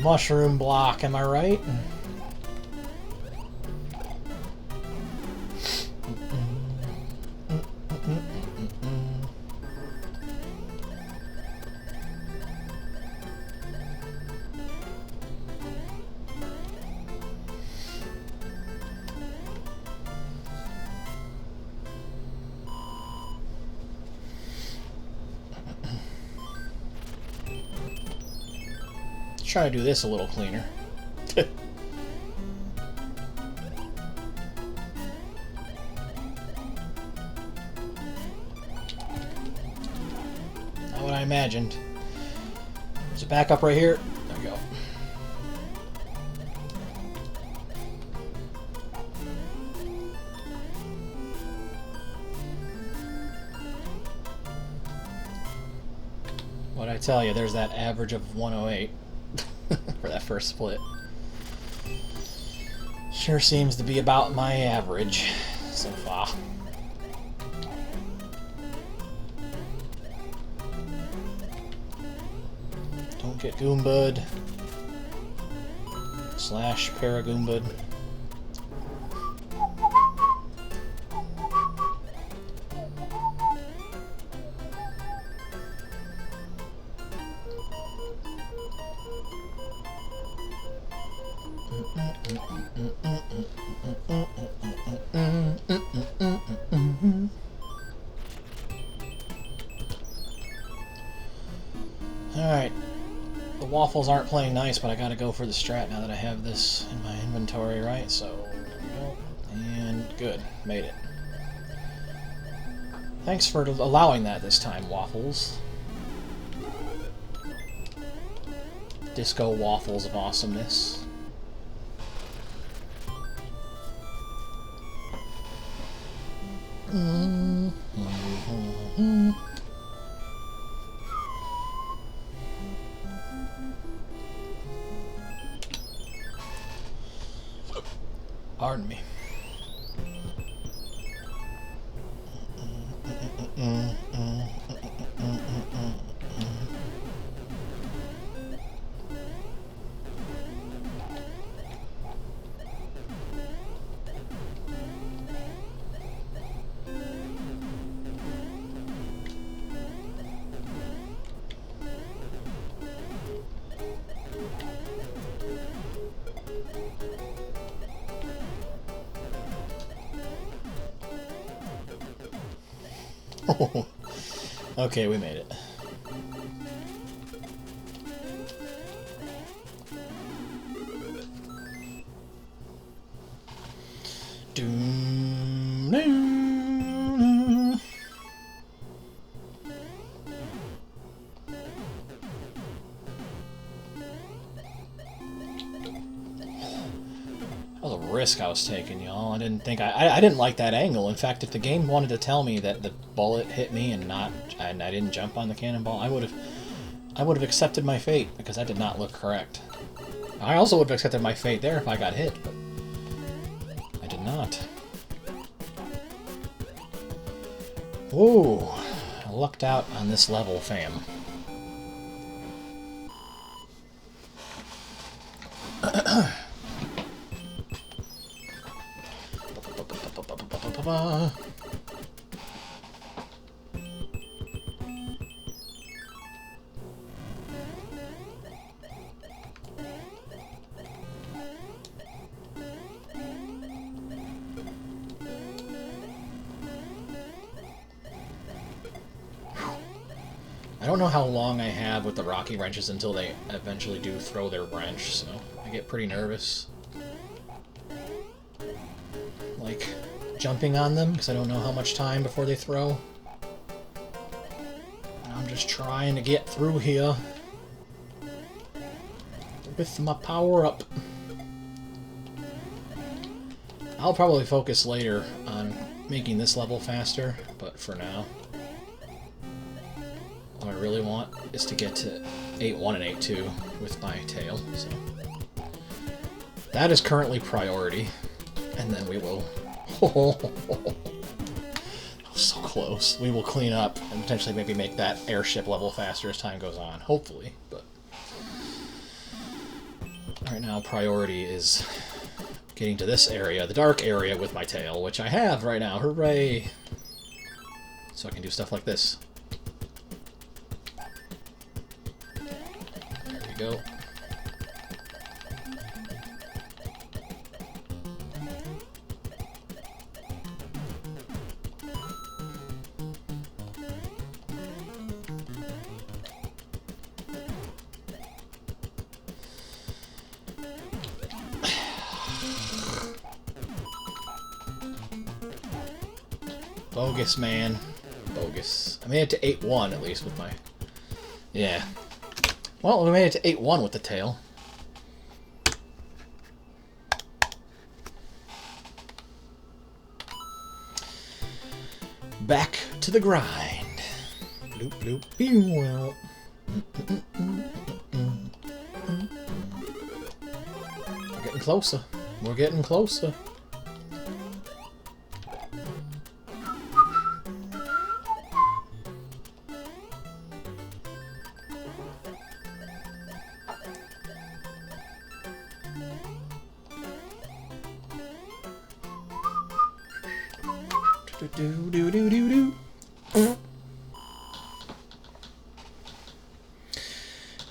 Mushroom block, am I right? Try to do this a little cleaner. Not what I imagined. There's a backup right here. There we go. What'd I tell you? There's that average of 108. For that first split. Sure seems to be about my average so far. Don't get Goombud. Slash Paragoombud. Alright, the waffles aren't playing nice, but I gotta go for the strat now that I have this in my inventory, right? So, there we go. And good, made it. Thanks for allowing that this time, waffles. Disco waffles of awesomeness. Pardon me. Okay, we made it. That was a risk I was taking, y'all. I didn't think I didn't like that angle. In fact, if the game wanted to tell me that the bullet hit me and I didn't jump on the cannonball, I would have accepted my fate, because that did not look correct. I also would have accepted my fate there if I got hit, but I did not. Ooh, I lucked out on this level, fam. I don't know how long I have with the rocky wrenches until they eventually do throw their wrench, so I get pretty nervous. Like, jumping on them, because I don't know how much time before they throw. I'm just trying to get through here with my power-up. I'll probably focus later on making this level faster, but for now, what I really want is to get to 8-1 and 8-2 with my tail, so that is currently priority, and then we will... so close. We will clean up and potentially maybe make that airship level faster as time goes on, hopefully, but right now priority is getting to this area, the dark area with my tail, which I have right now. Hooray! So I can do stuff like this. There we go. Bogus, man. Bogus. I made it to 8-1 at least with my... Yeah. Well, we made it to 8-1 with the tail. Back to the grind. Bloop, bloop, pew. We're getting closer. We're getting closer.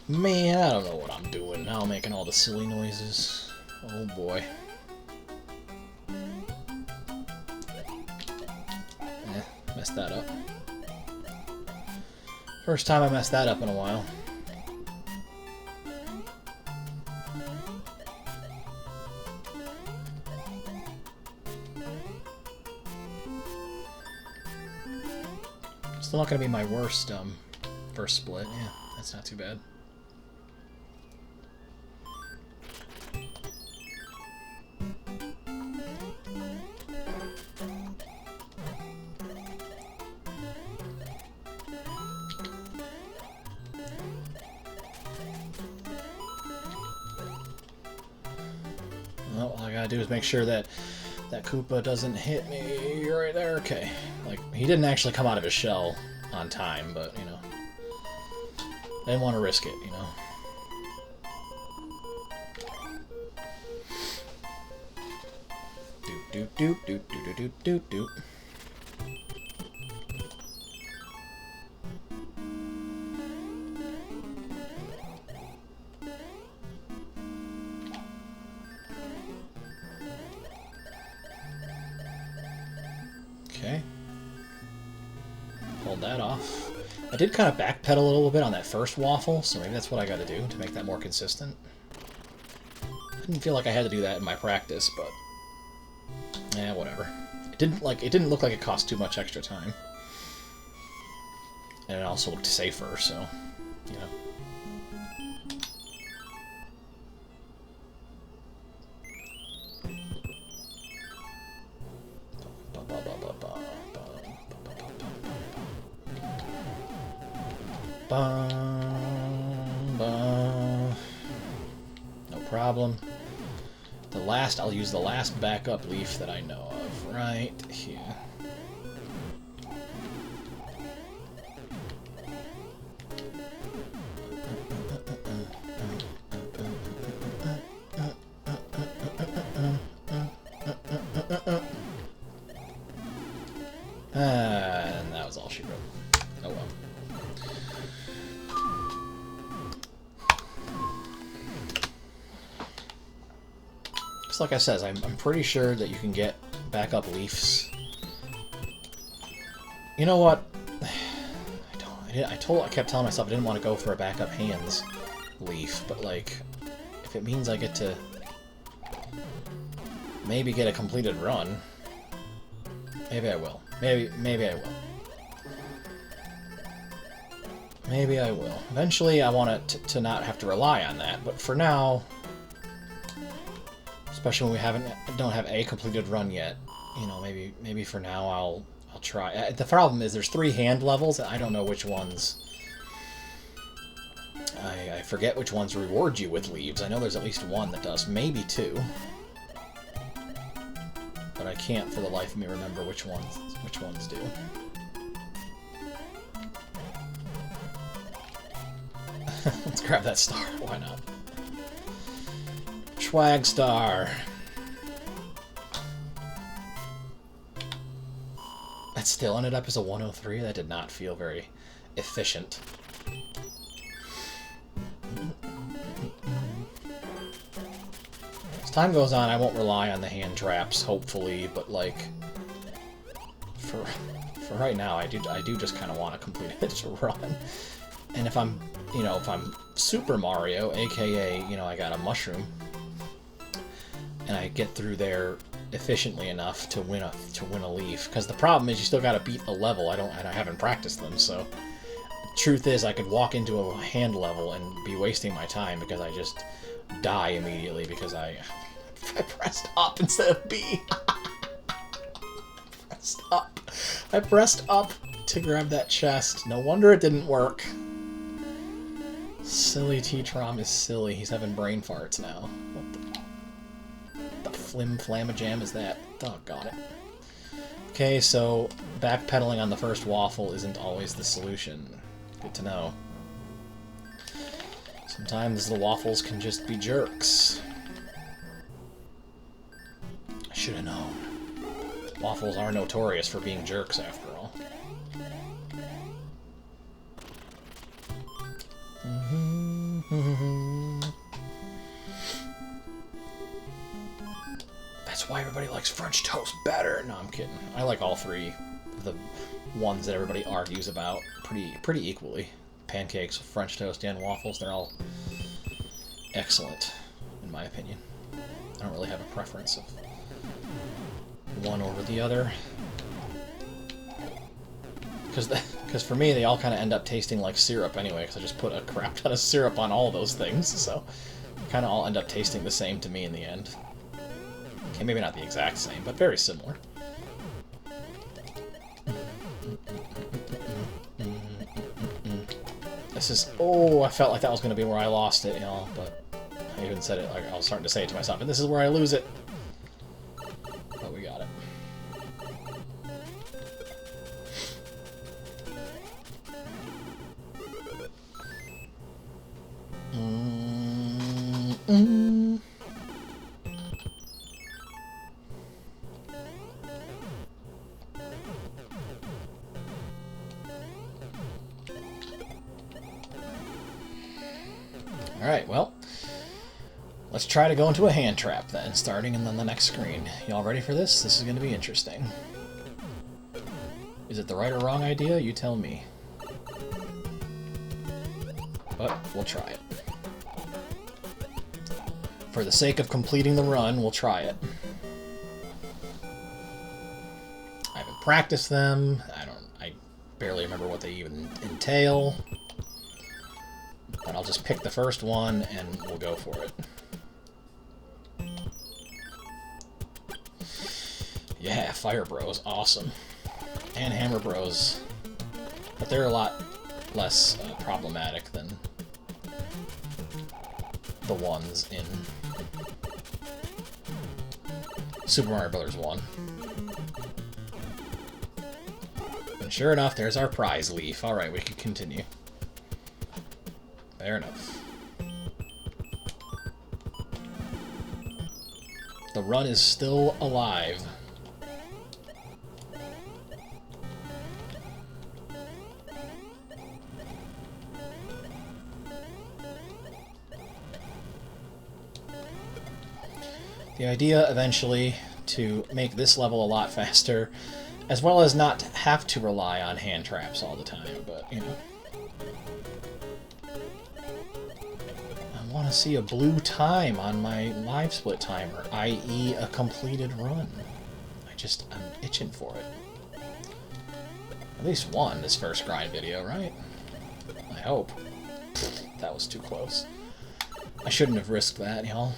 Man, I don't know what I'm doing now, making all the silly noises. Oh boy. Messed that up. First time I messed that up in a while. Still not gonna be my worst first split. Yeah, that's not too bad. Well, all I gotta do is make sure that that Koopa doesn't hit me right there. Okay. Like, he didn't actually come out of his shell on time, but, you know. I didn't want to risk it, you know. Doop, doop, doop, doop, doop, doop, doop, doop. Okay. Hold that off. I did kind of backpedal a little bit on that first waffle, so maybe that's what I got to do to make that more consistent. I didn't feel like I had to do that in my practice, but yeah, whatever. It didn't look like it cost too much extra time, and it also looked safer, so you know. No problem. I'll use the last backup leaf that I know of right here. And that was all she wrote. Oh well. Like I said, I'm pretty sure that you can get backup leaves. You know what? I kept telling myself I didn't want to go for a backup hands leaf, but like, if it means I get to maybe get a completed run, maybe I will. Maybe I will. Maybe I will. Eventually, I want it to not have to rely on that, but for now. Especially when we don't have a completed run yet. you know, maybe for now I'll try. The problem is there's 3 hand levels, and I don't know which ones. I forget which ones reward you with leaves. I know there's at least one that does, maybe 2. But I can't for the life of me remember which ones do. Let's grab that star, why not? Swag star. That still ended up as a 103? That did not feel very efficient. As time goes on, I won't rely on the hand traps, hopefully, but like for right now, I do just kind of want to complete this run. And if I'm, you know, if I'm Super Mario, aka, you know, I got a mushroom, and I get through there efficiently enough to win a leaf, because the problem is you still got to beat a level. I haven't practiced them, so truth is I could walk into a hand level and be wasting my time because I just die immediately because I pressed up instead of B. I pressed up to grab that chest. No wonder it didn't work. Silly T-Trom is silly. He's having brain farts now. What the flim-flamajam is that? Doggone it. Okay, so backpedaling on the first waffle isn't always the solution. Good to know. Sometimes the waffles can just be jerks. I should have known. Waffles are notorious for being jerks, after all. That's why everybody likes French toast better. No, I'm kidding. I like all 3 of the ones that everybody argues about pretty equally. Pancakes, French toast, and waffles, they're all excellent, in my opinion. I don't really have a preference of one over the other. Because for me, they all kind of end up tasting like syrup anyway, because I just put a crap ton of syrup on all those things, so kind of all end up tasting the same to me in the end. Okay, maybe not the exact same, but very similar. This is... Oh, I felt like that was going to be where I lost it, you know, but I even said it, like, I was starting to say it to myself, and this is where I lose it. But we got it. Alright, well, let's try to go into a hand trap then, starting in the next screen. Y'all ready for this? This is going to be interesting. Is it the right or wrong idea? You tell me. But we'll try it. For the sake of completing the run, we'll try it. I haven't practiced them. I barely remember what they even entail. But I'll just pick the first one and we'll go for it. Yeah, Fire Bros, awesome. And Hammer Bros. But they're a lot less problematic than the ones in Super Mario Bros. 1. And sure enough, there's our prize leaf. Alright, we can continue. Fair enough. The run is still alive. The idea eventually to make this level a lot faster, as well as not have to rely on hand traps all the time, but, you know. I want to see a blue time on my live split timer, i.e. a completed run. I'm itching for it. At least one this first grind video, right? I hope. That was too close. I shouldn't have risked that, y'all.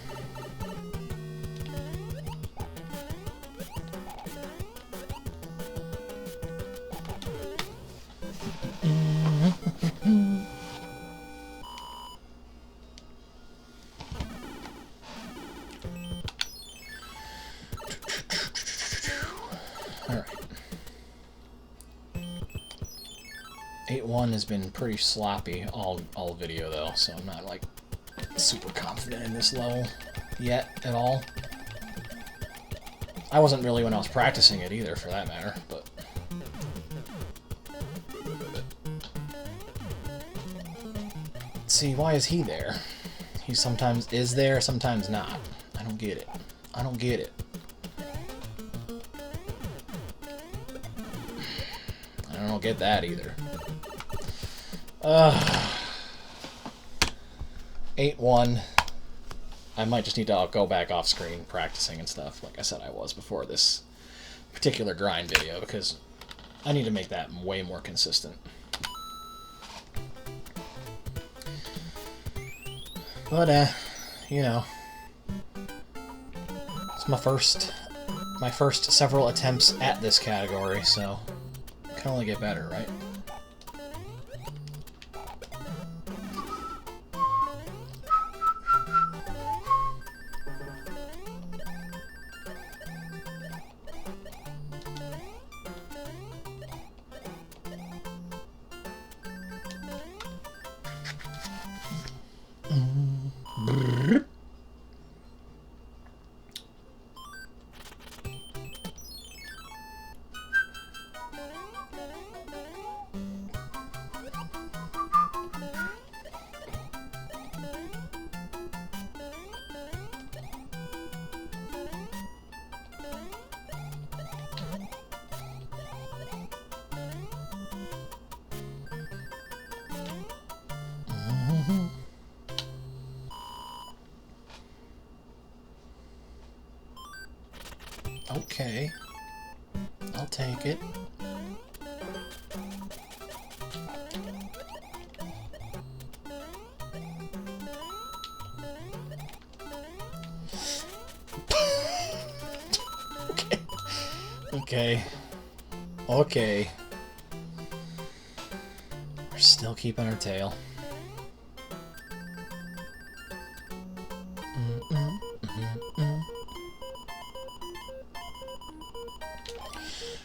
8-1 has been pretty sloppy all video though, so I'm not like super confident in this level yet at all. I wasn't really when I was practicing it either, for that matter, but... Let's see, why is he there? He sometimes is there, sometimes not. I don't get it. I don't get it. I don't get that either. 8-1. I might just need to go back off screen practicing and stuff, like I said I was before this particular grind video, because I need to make that way more consistent. But, you know, it's my first several attempts at this category, so it can only get better, right? Okay, I'll take it. Okay. We're still keeping our tail.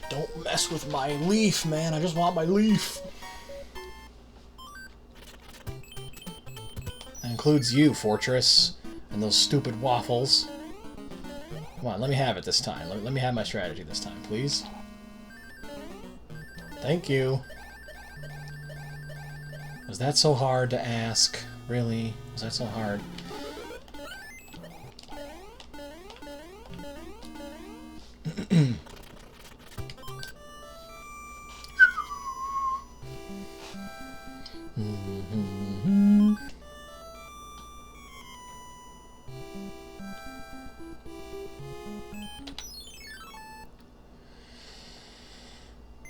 Don't mess with my leaf, man. I just want my leaf. That includes you, Fortress, and those stupid waffles. Come on, let me have it this time. Let me have my strategy this time, please. Thank you. Was that so hard to ask? Really? Was that so hard?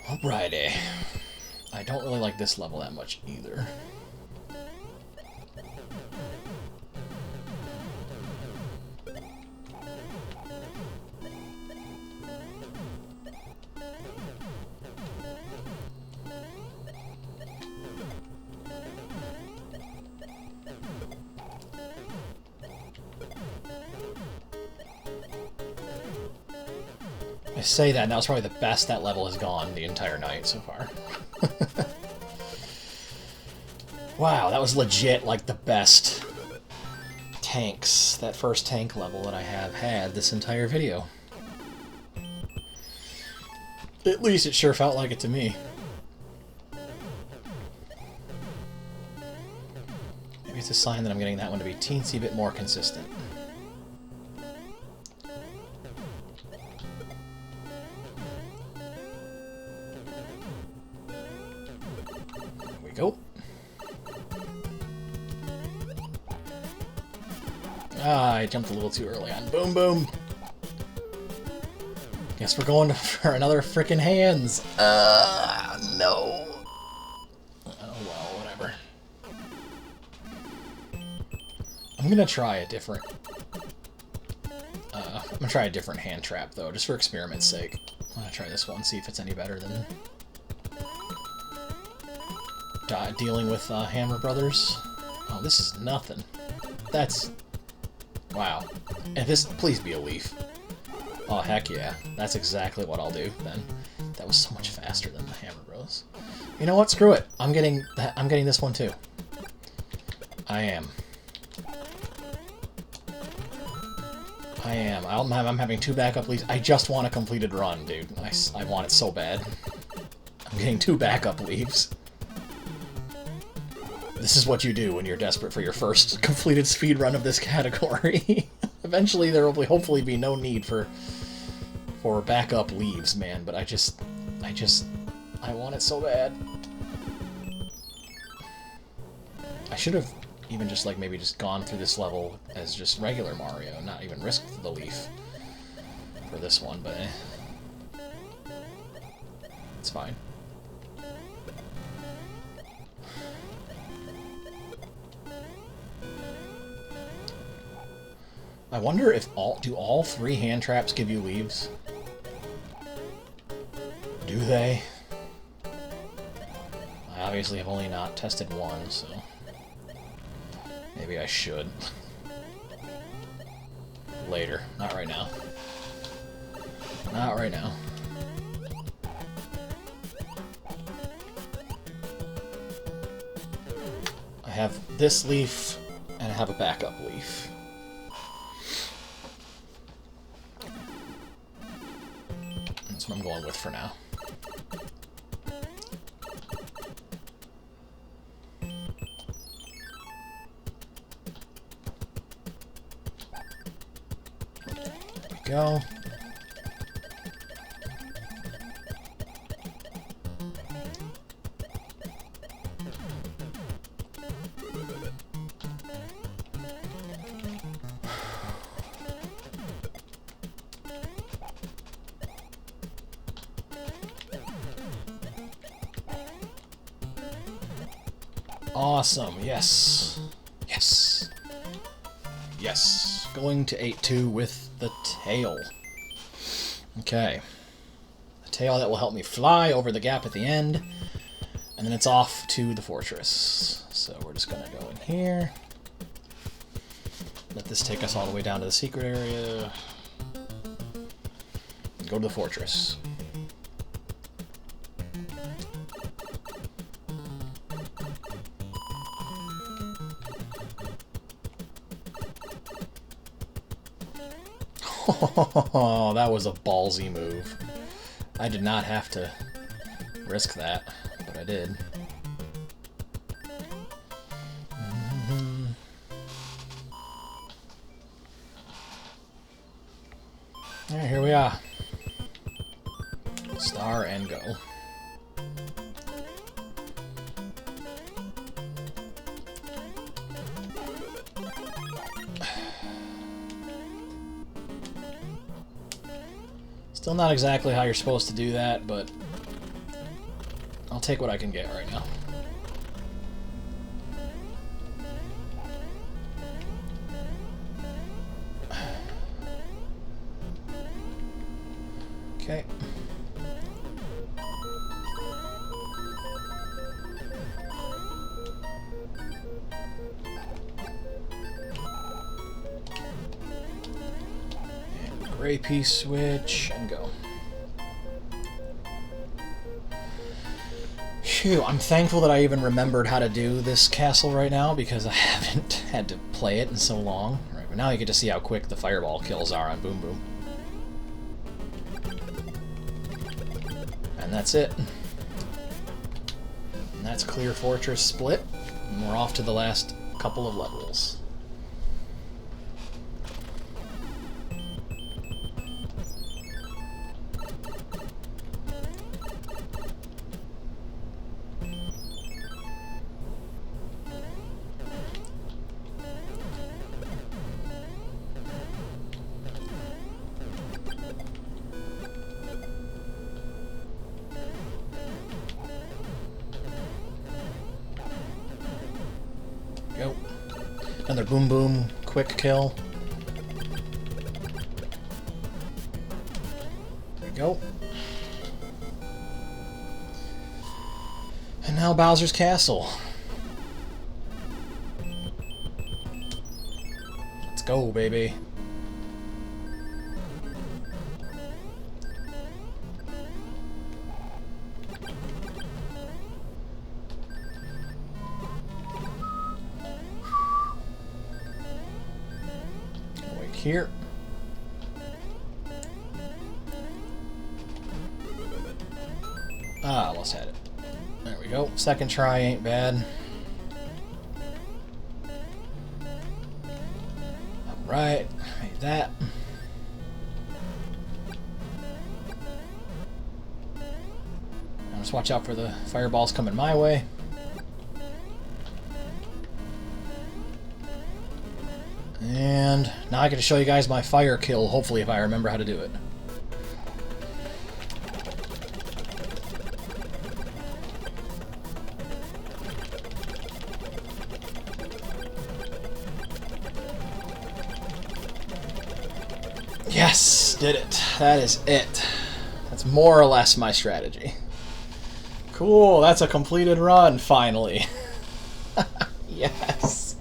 Alrighty. I don't really like this level that much either. I say that, and that was probably the best that level has gone the entire night so far. Wow, that was legit like the best tanks, that first tank level that I have had this entire video. At least it sure felt like it to me. Maybe it's a sign that I'm getting that one to be a teensy bit more consistent. Go. Ah, I jumped a little too early on Boom Boom. Guess we're going for another frickin' hands. No. Oh well, whatever. I'm gonna try a different... I'm gonna try a different hand trap though, just for experiment's sake. I'm gonna try this one, see if it's any better than... dealing with Hammer Brothers. Oh, this is nothing. That's... Wow. And this, please be a leaf. Oh, heck yeah. That's exactly what I'll do, then. That was so much faster than the Hammer Bros. You know what? Screw it. I'm getting this one too. I am. I'm having 2 backup leaves. I just want a completed run, dude. I want it so bad. I'm getting 2 backup leaves. This is what you do when you're desperate for your first completed speedrun of this category. Eventually there will hopefully be no need for backup leaves, man, but I want it so bad. I should have even just, like, maybe just gone through this level as just regular Mario, not even risked the leaf for this one, but it's fine. I wonder if do all 3 hand traps give you leaves? Do they? I obviously have only not tested one, so maybe I should. Later. Not right now. Not right now. I have this leaf, and I have a backup leaf. That's what I'm going with for now. Go. Awesome. Yes. Yes. Yes. Going to 8-2 with the tail. Okay. A tail that will help me fly over the gap at the end. And then it's off to the fortress. So we're just going to go in here. Let this take us all the way down to the secret area. And go to the fortress. Oh, that was a ballsy move. I did not have to risk that, but I did. Alright, here we are. Star and go. Still not exactly how you're supposed to do that, but I'll take what I can get right now. Okay. Gray piece switch and go. Phew, I'm thankful that I even remembered how to do this castle right now because I haven't had to play it in so long. Right, but now you get to see how quick the fireball kills are on Boom Boom. And that's it. And that's Clear Fortress split. And we're off to the last couple of levels. Go. Another Boom Boom quick kill. There we go. And now Bowser's Castle. Let's go, baby. here. Ah, almost had it. There we go. Second try ain't bad. Alright, made that. Now just watch out for the fireballs coming my way. And now I get to show you guys my fire kill, hopefully, if I remember how to do it. Yes, did it. That is it. That's more or less my strategy. Cool, that's a completed run, finally. Yes.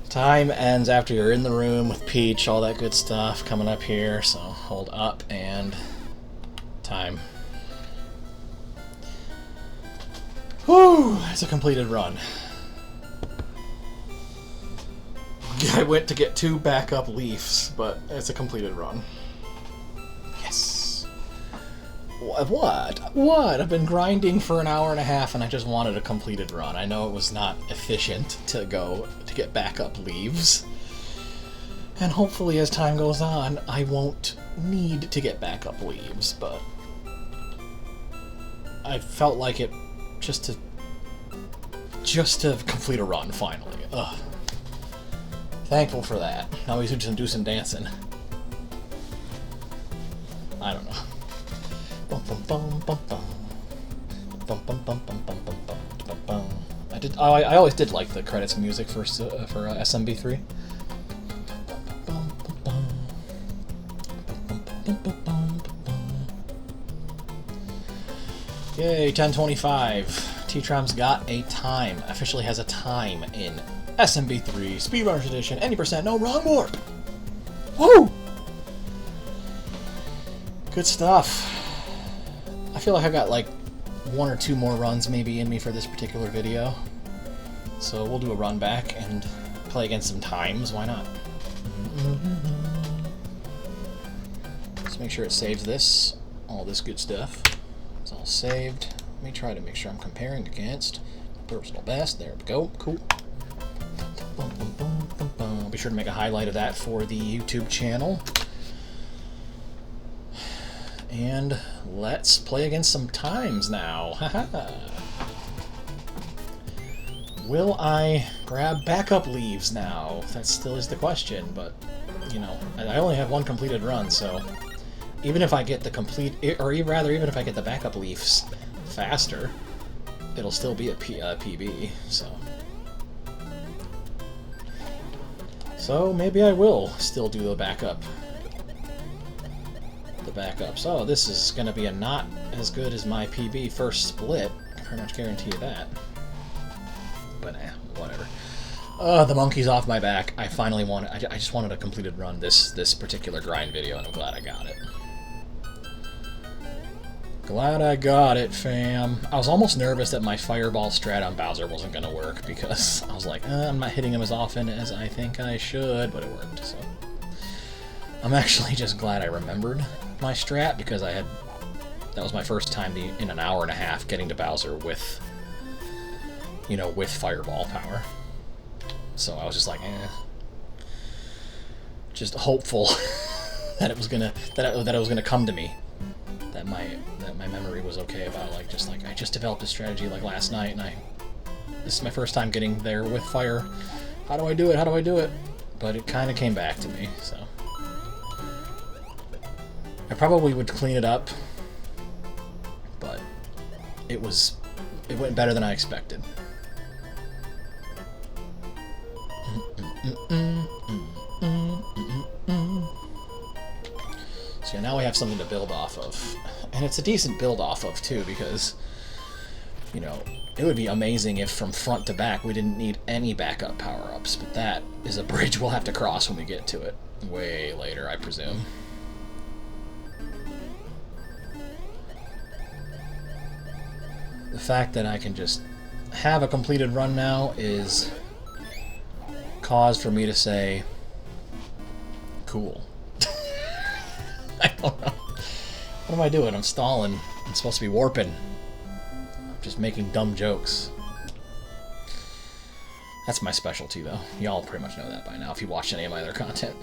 Time ends after you're in the room with Peach, all that good stuff coming up here. So hold up and time. Whew, that's a completed run. I went to get 2 backup leaves, but it's a completed run. Yes. What? I've been grinding for an hour and a half and I just wanted a completed run. I know it was not efficient to go to get backup leaves. And hopefully as time goes on, I won't need to get backup leaves, but I felt like it just to complete a run finally. Ugh. Thankful for that. Now we should just do some dancing. I don't know. Bum bum bum bum bum. Bum bum bum bum bum bum bum bum. I always did like the credits music for SMB3. Yay, 10:25. T-Tram's got a time. Officially has a time in SMB3 Speedrunners Edition. Any percent, no wrong warp. Woo! Good stuff. I feel like I've got like 1 or 2 more runs maybe in me for this particular video. So we'll do a run back and play against some times. Why not? Let's make sure it saves this. All this good stuff. It's all saved. Let me try to make sure I'm comparing against personal best. There we go. Cool. I'll be sure to make a highlight of that for the YouTube channel. And let's play against some times now. Haha. Will I grab backup leaves now? That still is the question, but you know, I only have 1 completed run, so even if I get the even if I get the backup leaves faster, it'll still be a PB. So maybe I will still do the backup. So this is going to be a not as good as my PB first split. I pretty much guarantee you that. But whatever. The monkey's off my back. I finally wanted. I just wanted a completed run this particular grind video, and I'm glad I got it. Glad I got it, fam. I was almost nervous that my fireball strat on Bowser wasn't going to work because I was like, I'm not hitting him as often as I think I should, but it worked. So I'm actually just glad I remembered my strat because that was my first time in an hour and a half getting to Bowser with, you know, with fireball power. So I was just like, just hopeful that it was gonna come to me. That my memory was okay about I just developed a strategy like last night, and this is my first time getting there with fire. How do I do it? But it kind of came back to me, so I probably would clean it up, but it went better than I expected. So yeah, now we have something to build off of. And it's a decent build off of, too, because, you know, it would be amazing if from front to back we didn't need any backup power-ups, but that is a bridge we'll have to cross when we get to it. Way later, I presume. The fact that I can just have a completed run now is cause for me to say, cool. I don't know. What am I doing? I'm stalling. I'm supposed to be warping. I'm just making dumb jokes. That's my specialty, though. Y'all pretty much know that by now if you watch any of my other content.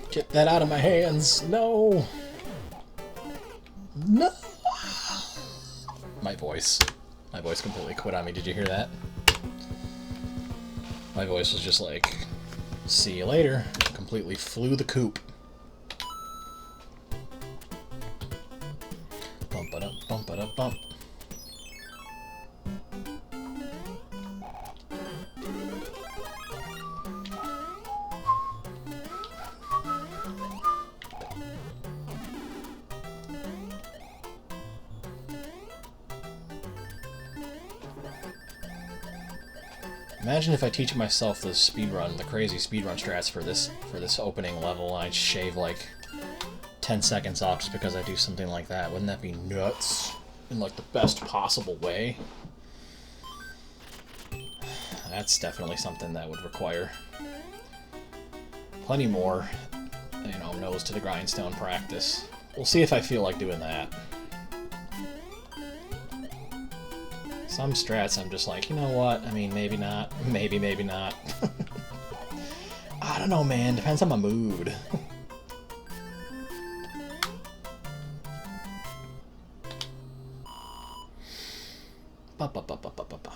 Get that out of my hands. No. No. My voice completely quit on me. Did you hear that? My voice was just like, see you later. Completely flew the coop. Bump it up, bump it up, bump. Imagine if I teach myself the speedrun, the crazy speedrun strats for this opening level, and I shave like 10 seconds off just because I do something like that. Wouldn't that be nuts? In like the best possible way? That's definitely something that would require plenty more, you know, nose to the grindstone practice. We'll see if I feel like doing that. Some strats I'm just like, you know what, I mean, maybe not, maybe not. I don't know, man, depends on my mood. Ba ba ba ba ba ba ba.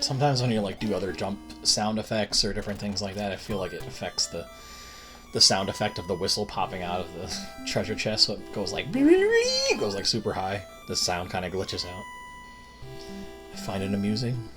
Sometimes when you like do other jump sound effects or different things like that, I feel like it affects the sound effect of the whistle popping out of the treasure chest, so it goes like it goes like super high. The sound kind of glitches out. I find it amusing.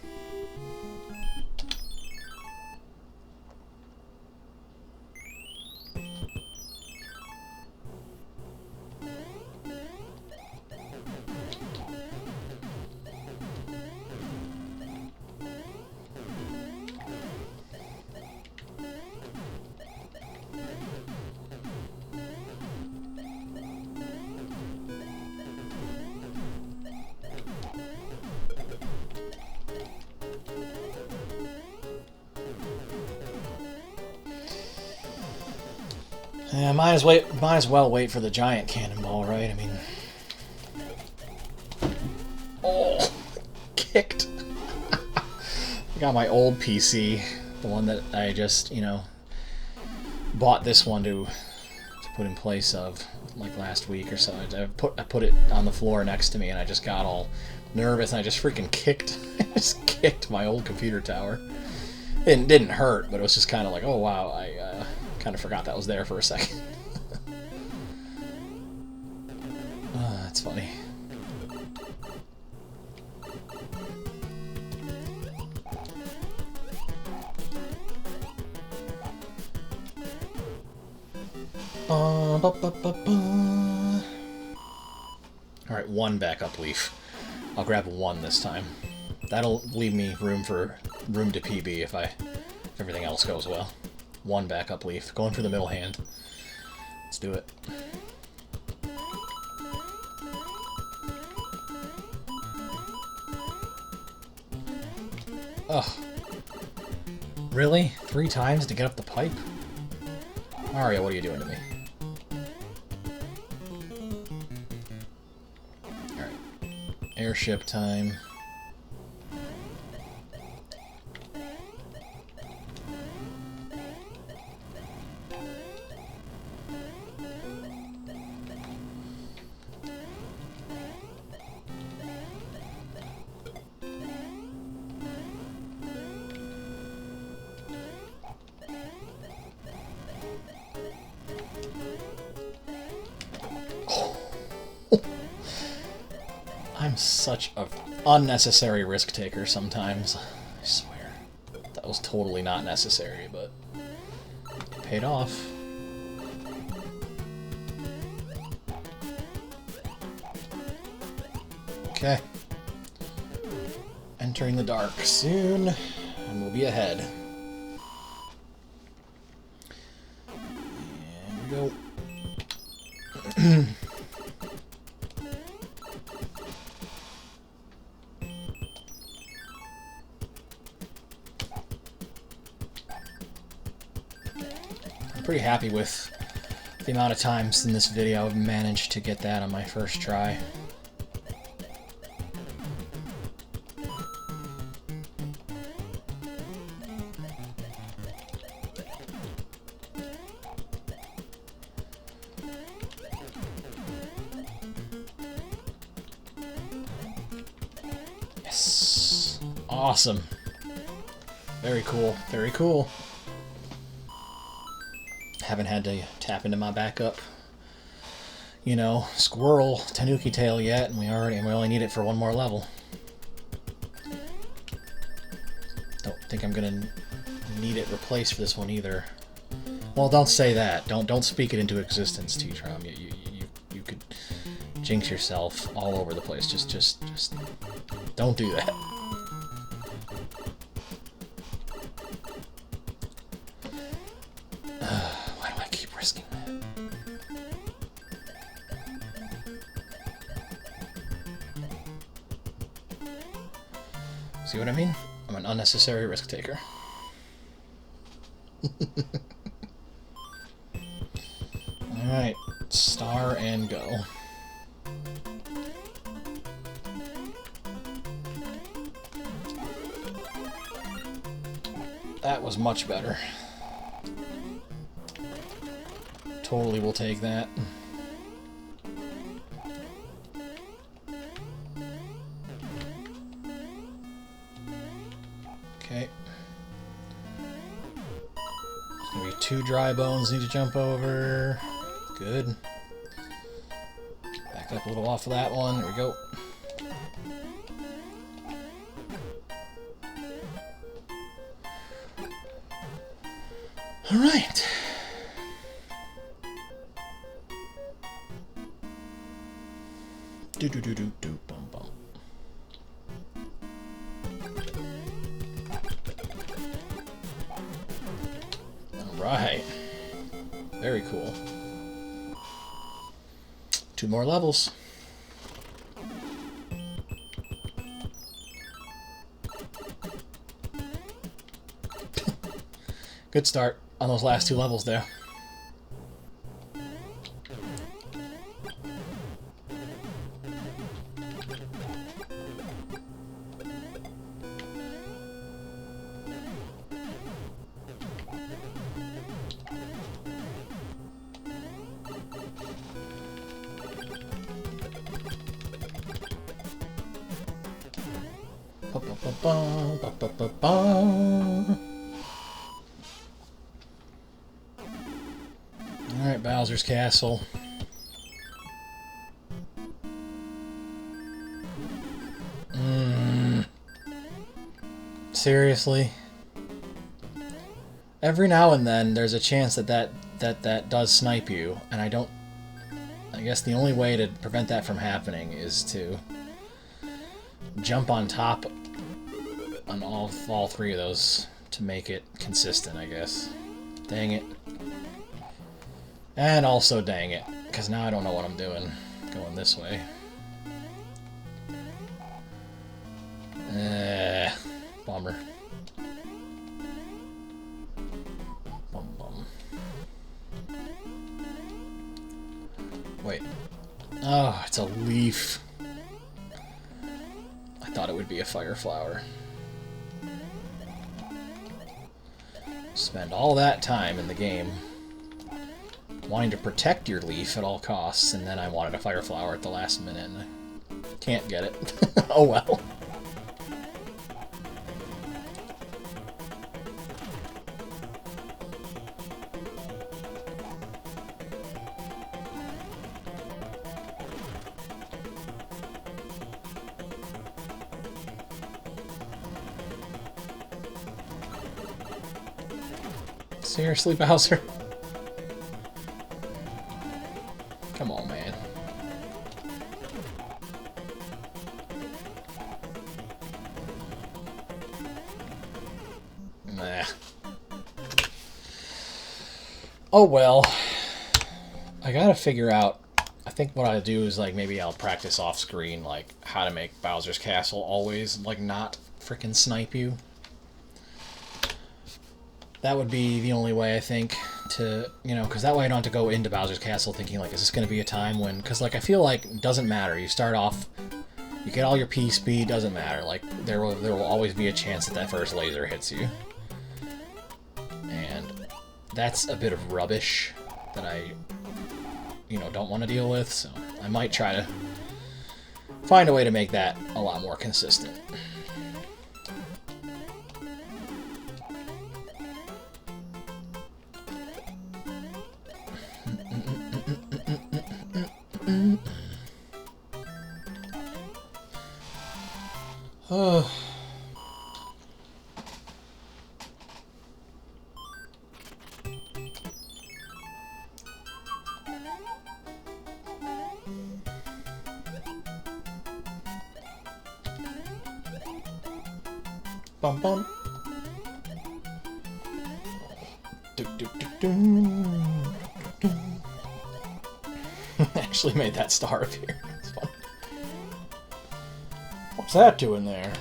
Yeah, might as well wait for the giant cannonball, right? I mean, oh, kicked. I got my old PC, the one that I just, you know, bought this one to put in place of like last week or so. I put it on the floor next to me, and I just got all nervous, and I just freaking kicked. I just kicked my old computer tower. It didn't hurt, but it was just kind of like, oh wow, I kind of forgot that was there for a second. That's funny. Alright, one backup leaf. I'll grab one this time. That'll leave me room to PB if everything else goes well. one backup leaf. Going for the middle hand. Let's do it. Ugh. Really? 3 times to get up the pipe? Mario, what are you doing to me? Alright. Airship time. I'm such an unnecessary risk taker sometimes. I swear. That was totally not necessary, but it paid off. Okay. Entering the dark soon, and we'll be ahead. And here we go. Pretty happy with the amount of times in this video I've managed to get that on my first try. Yes! Awesome. Very cool. Very cool. Haven't had to tap into my backup, you know, squirrel tanuki tail yet, and we only need it for one more level. Don't think I'm gonna need it replaced for this one either. Well, don't say that. Don't speak it into existence, T-Trom. You could jinx yourself all over the place. Just don't do that. See what I mean? I'm an unnecessary risk taker. Alright, star and go. That was much better. Totally will take that. Okay. There's gonna be 2 dry bones need to jump over. Good. Back up a little off of that one. There we go. Alright. Do bum bum. Alright. Very cool. 2 more levels. Good start on those last 2 levels there. Alright, Bowser's Castle. Seriously? Every now and then there's a chance that does snipe you, and I guess the only way to prevent that from happening is to jump on top on all 3 of those to make it consistent, I guess. Dang it. And also dang it, because now I don't know what I'm doing going this way. Bummer. Bum. Wait. Oh, it's a leaf. I thought it would be a fire flower. Spend all that time in the game wanting to protect your leaf at all costs, and then I wanted a fire flower at the last minute, and I can't get it. Oh well. Seriously, Bowser? Come on, man. Nah. Oh well. I gotta figure out... I think what I do is, like, maybe I'll practice off screen, like, how to make Bowser's Castle always, like, not frickin' snipe you. That would be the only way, I think, to, you know, because that way I don't have to go into Bowser's Castle thinking, like, is this going to be a time when... Because, like, I feel like it doesn't matter. You start off, you get all your P speed, doesn't matter. Like, there will always be a chance that that first laser hits you. And that's a bit of rubbish that I, you know, don't want to deal with. So I might try to find a way to make that a lot more consistent. Bum bum. Actually made that star appear. It's fun. What's that doing there?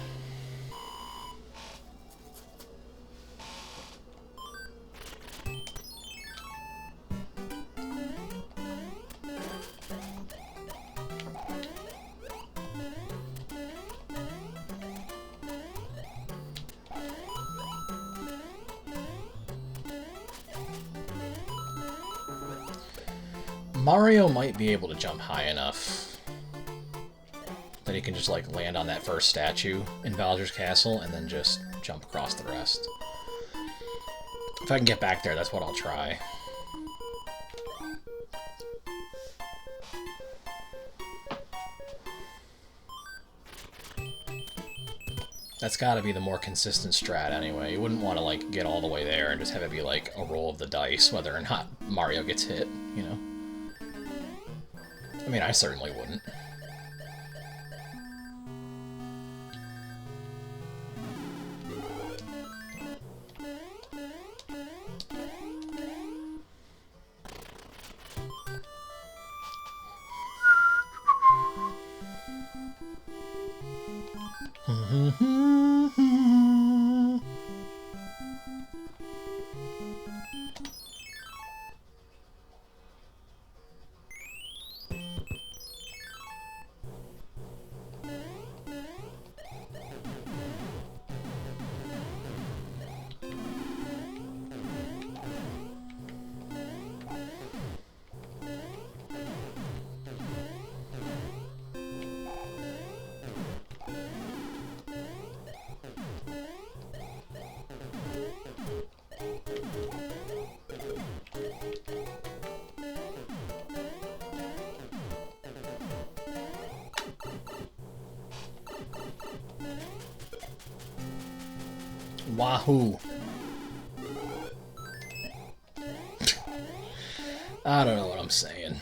Mario might be able to jump high enough that he can just, like, land on that first statue in Bowser's Castle and then just jump across the rest. If I can get back there, that's what I'll try. That's gotta be the more consistent strat anyway. You wouldn't want to, like, get all the way there and just have it be, like, a roll of the dice whether or not Mario gets hit, you know? I mean, I certainly wouldn't. Wahoo! I don't know what I'm saying.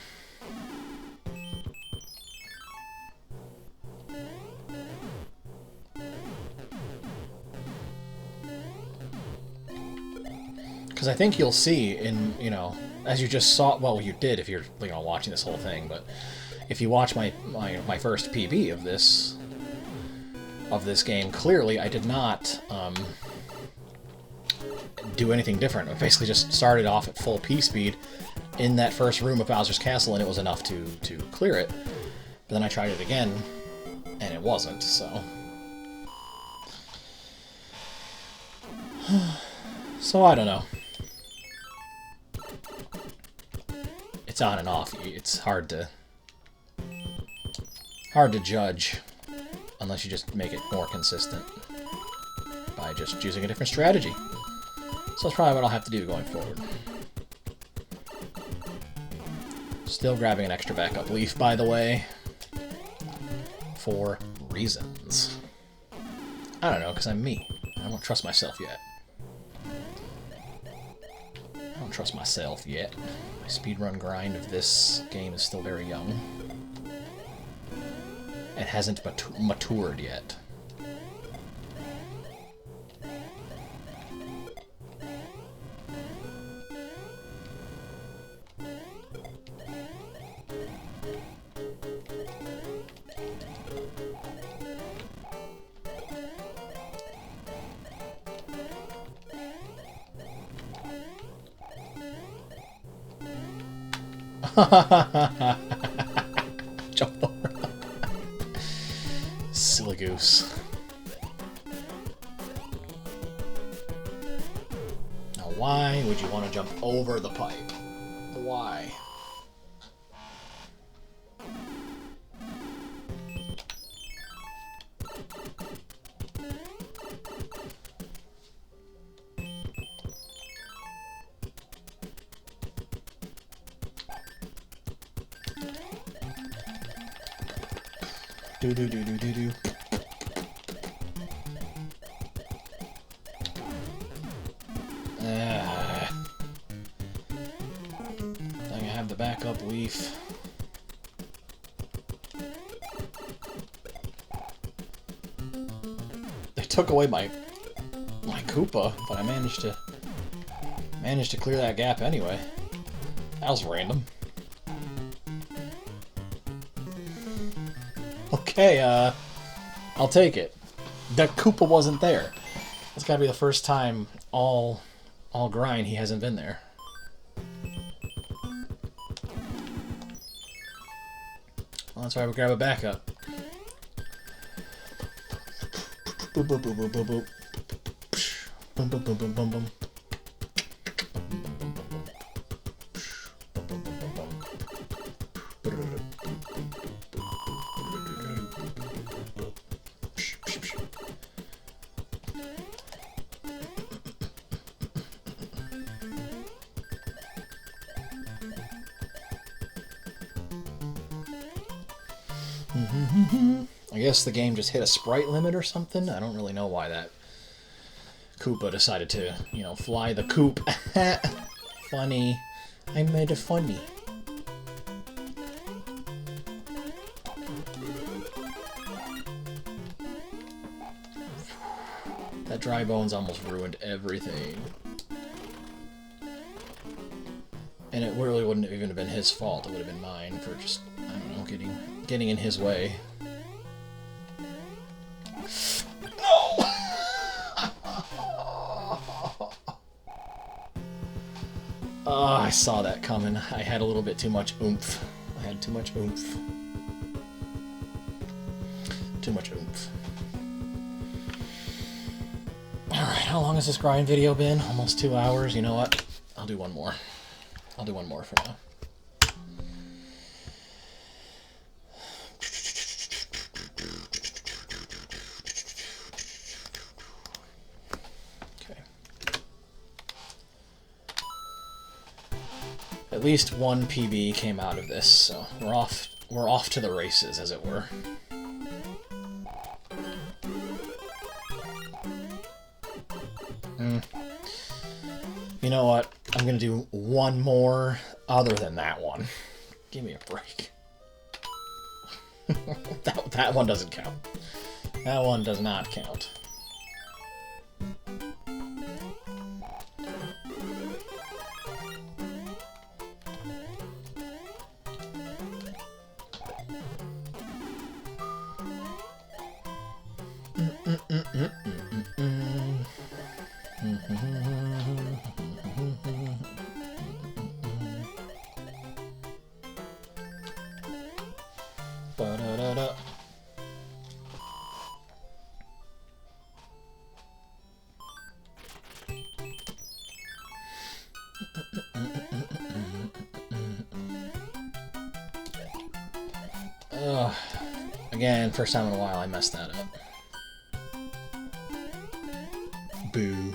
Because Because I think you'll see in, you know, as you just saw, well, you did if you're, you know, watching this whole thing, but if you watch my first PB of this game, clearly I did not do anything different. I basically just started off at full P speed in that first room of Bowser's Castle, and it was enough to clear it. But then I tried it again, and it wasn't, so... So I don't know. It's on and off. It's hard to judge unless you just make it more consistent by just choosing a different strategy. So that's probably what I'll have to do going forward. Still grabbing an extra backup leaf, by the way, for reasons. I don't know, because I'm me. I don't trust myself yet. I don't trust myself yet. My speedrun grind of this game is still very young. It hasn't matured yet. Jump over. Silly goose. Now why would you want to jump over the pipe? Why? Do do do do do do. I have the backup leaf. They took away my Koopa, but I managed to clear that gap anyway. That was random. Okay, I'll take it. The Koopa wasn't there. It's gotta be the first time all grind he hasn't been there. Well, that's why we grab a backup. Boop boop boop boop boop boop. Boom boom boom boom boom boom. I guess the game just hit a sprite limit or something. I don't really know why that Koopa decided to, you know, fly the coop. Funny. I made it funny. That dry bones almost ruined everything. And it really wouldn't have even been his fault. It would have been mine for just, I don't know, getting in his way. No! Oh, I saw that coming. I had a little bit too much oomph. I had too much oomph. Too much oomph. Alright, how long has this grind video been? Almost 2 hours. You know what? I'll do one more. I'll do one more for now. Okay. At least one PB came out of this, so we're off to the races, as it were. You know what? I'm gonna do one more other than that one. Give me a break. that one doesn't count. That one does not count. Ba-da-da-da. Again, first time in a while I messed that up. Boo.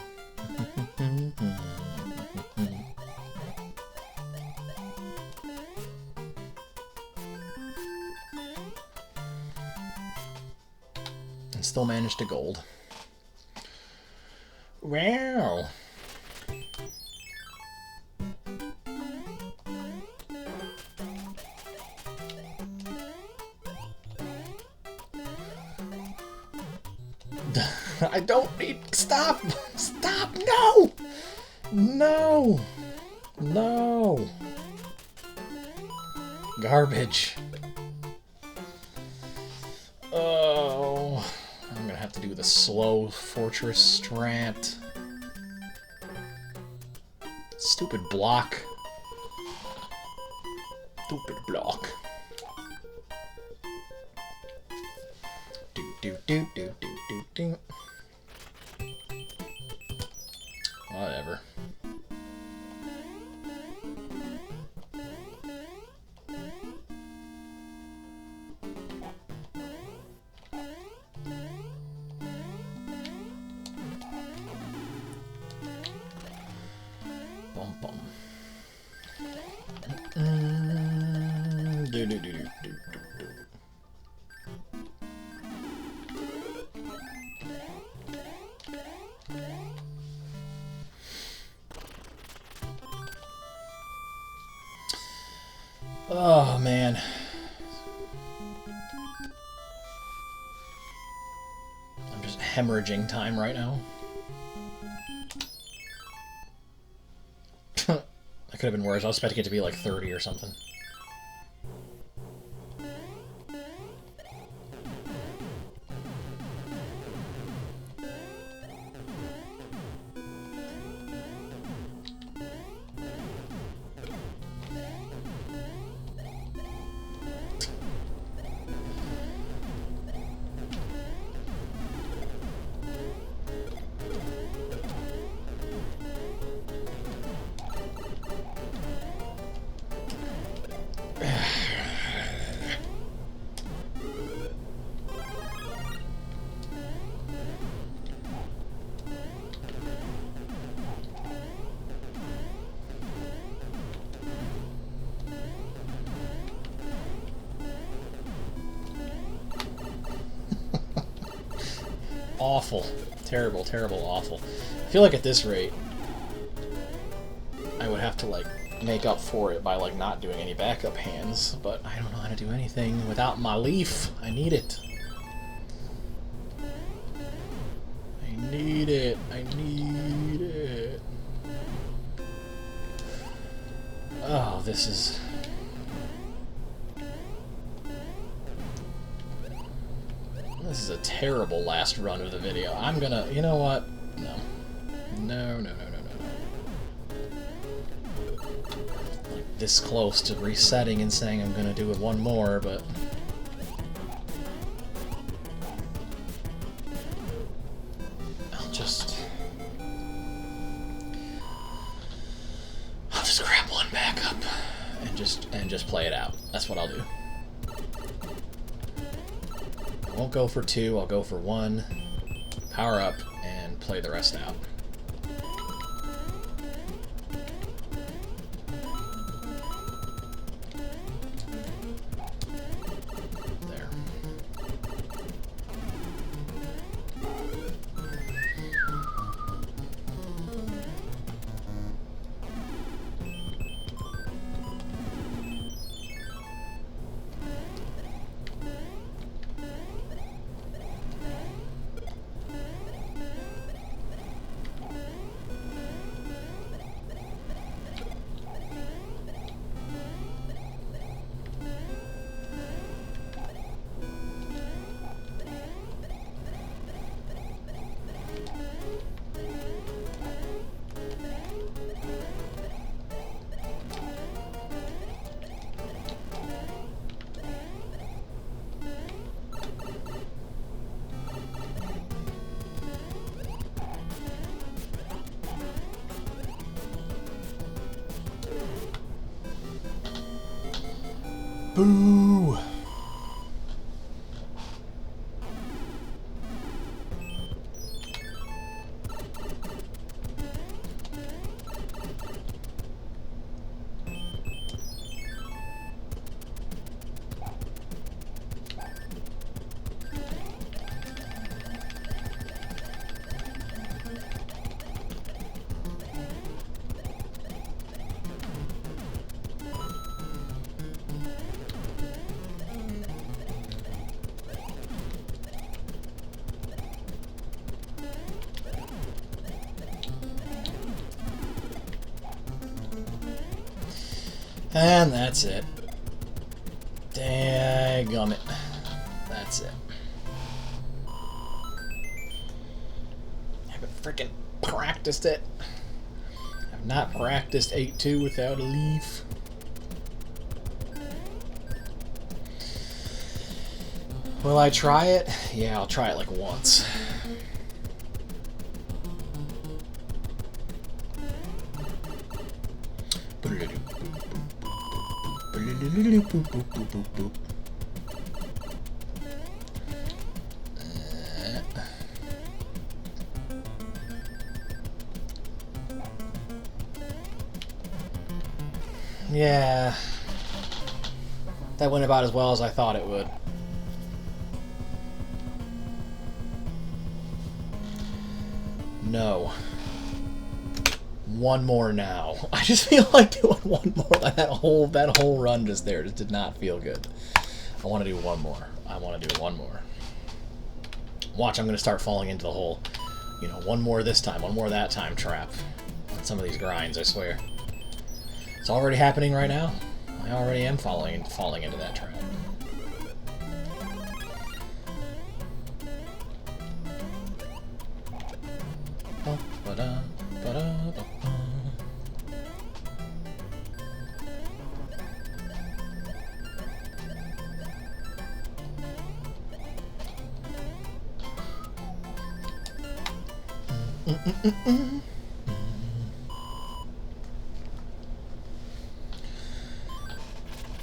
And still managed to gold. Wow. I don't need... Stop! Stop! No! No! No! Garbage. Oh... I'm gonna have to do the slow fortress strat. Stupid block. Stupid block. Do do do do do do. Whatever. Bum bum. Do do do do do do do. Oh, man. I'm just hemorrhaging time right now. That could have been worse. I was expecting it to be like 30 or something. Awful. Terrible, terrible, awful. I feel like at this rate, I would have to, like, make up for it by, like, not doing any backup hands, but I don't know how to do anything without my leaf. I need it. I need it. I need it. Oh, this is... This is a terrible last run of the video. I'm gonna... You know what? No. No, no, no, no, no, no. Like, this close to resetting and saying I'm gonna do it one more, but... I'll just grab one back up and just play it out. That's what I'll do. I won't go for 2, I'll go for 1, power up, and play the rest out. There. Boo! And that's it. Dagummit. That's it. I haven't freaking practiced it. I've not practiced 8-2 without a leaf. Will I try it? Yeah, I'll try it like once. Yeah, that went about as well as I thought it would. No. One more now. I just feel like doing one more. That whole run just there just did not feel good. I want to do one more. I want to do one more. Watch, I'm going to start falling into the whole, you know, one more this time, one more that time trap. On some of these grinds, I swear. It's already happening right now. I already am falling into that trap.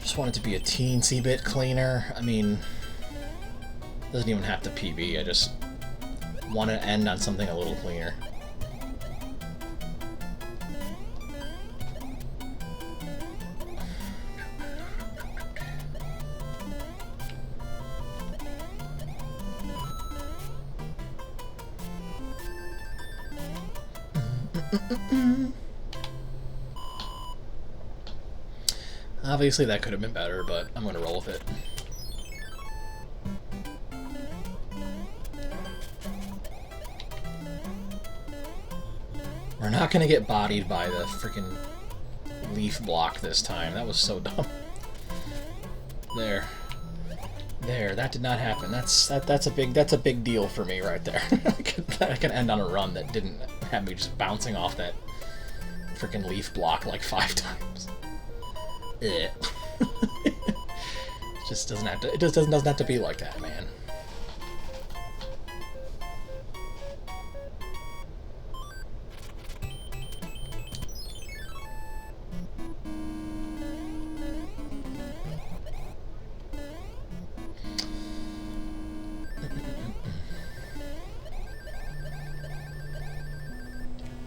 Just want it to be a teensy bit cleaner. I mean, doesn't even have to PB. I just want to end on something a little cleaner. Obviously that could have been better, but I'm going to roll with it. We're not going to get bodied by the freaking leaf block this time. That was so dumb. There. There, that did not happen. That's a big deal for me right there. I can end on a run that didn't have me just bouncing off that freaking leaf block like 5 times. It just doesn't have to. It just doesn't have to be like that, man.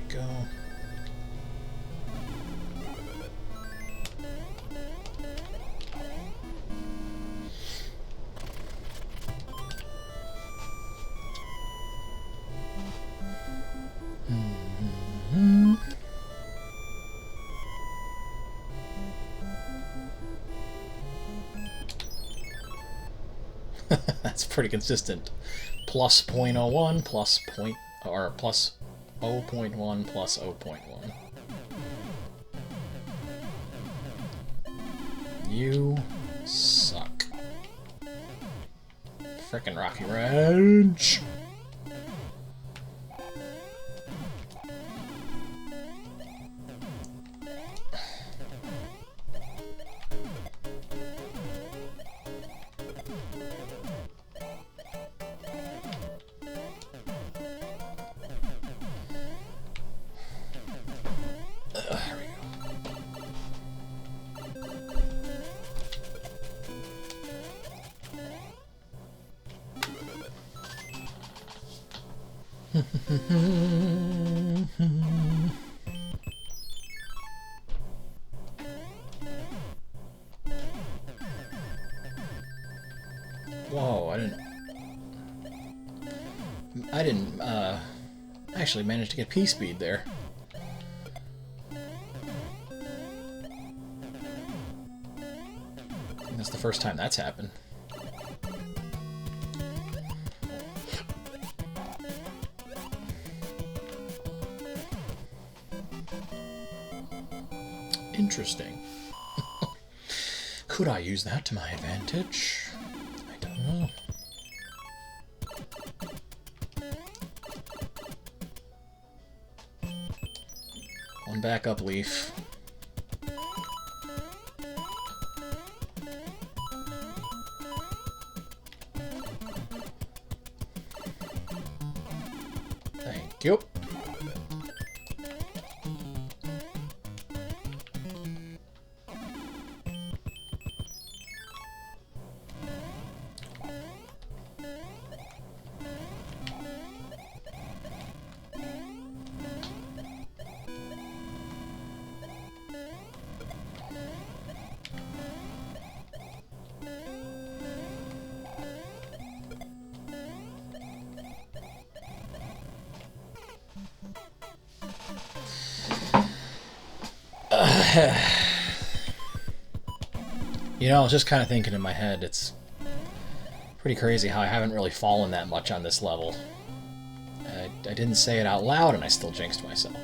Go. That's pretty consistent. Plus 0.01 plus point or plus 0.1 plus 0.1. You suck. Frickin' Rocky Ranch. There we go. Whoa, I didn't actually manage to get P-speed there. That's the first time that's happened. Interesting. Could I use that to my advantage? I don't know. One backup leaf. Thank you. You know, I was just kind of thinking in my head, it's pretty crazy how I haven't really fallen that much on this level. I didn't say it out loud and I still jinxed myself.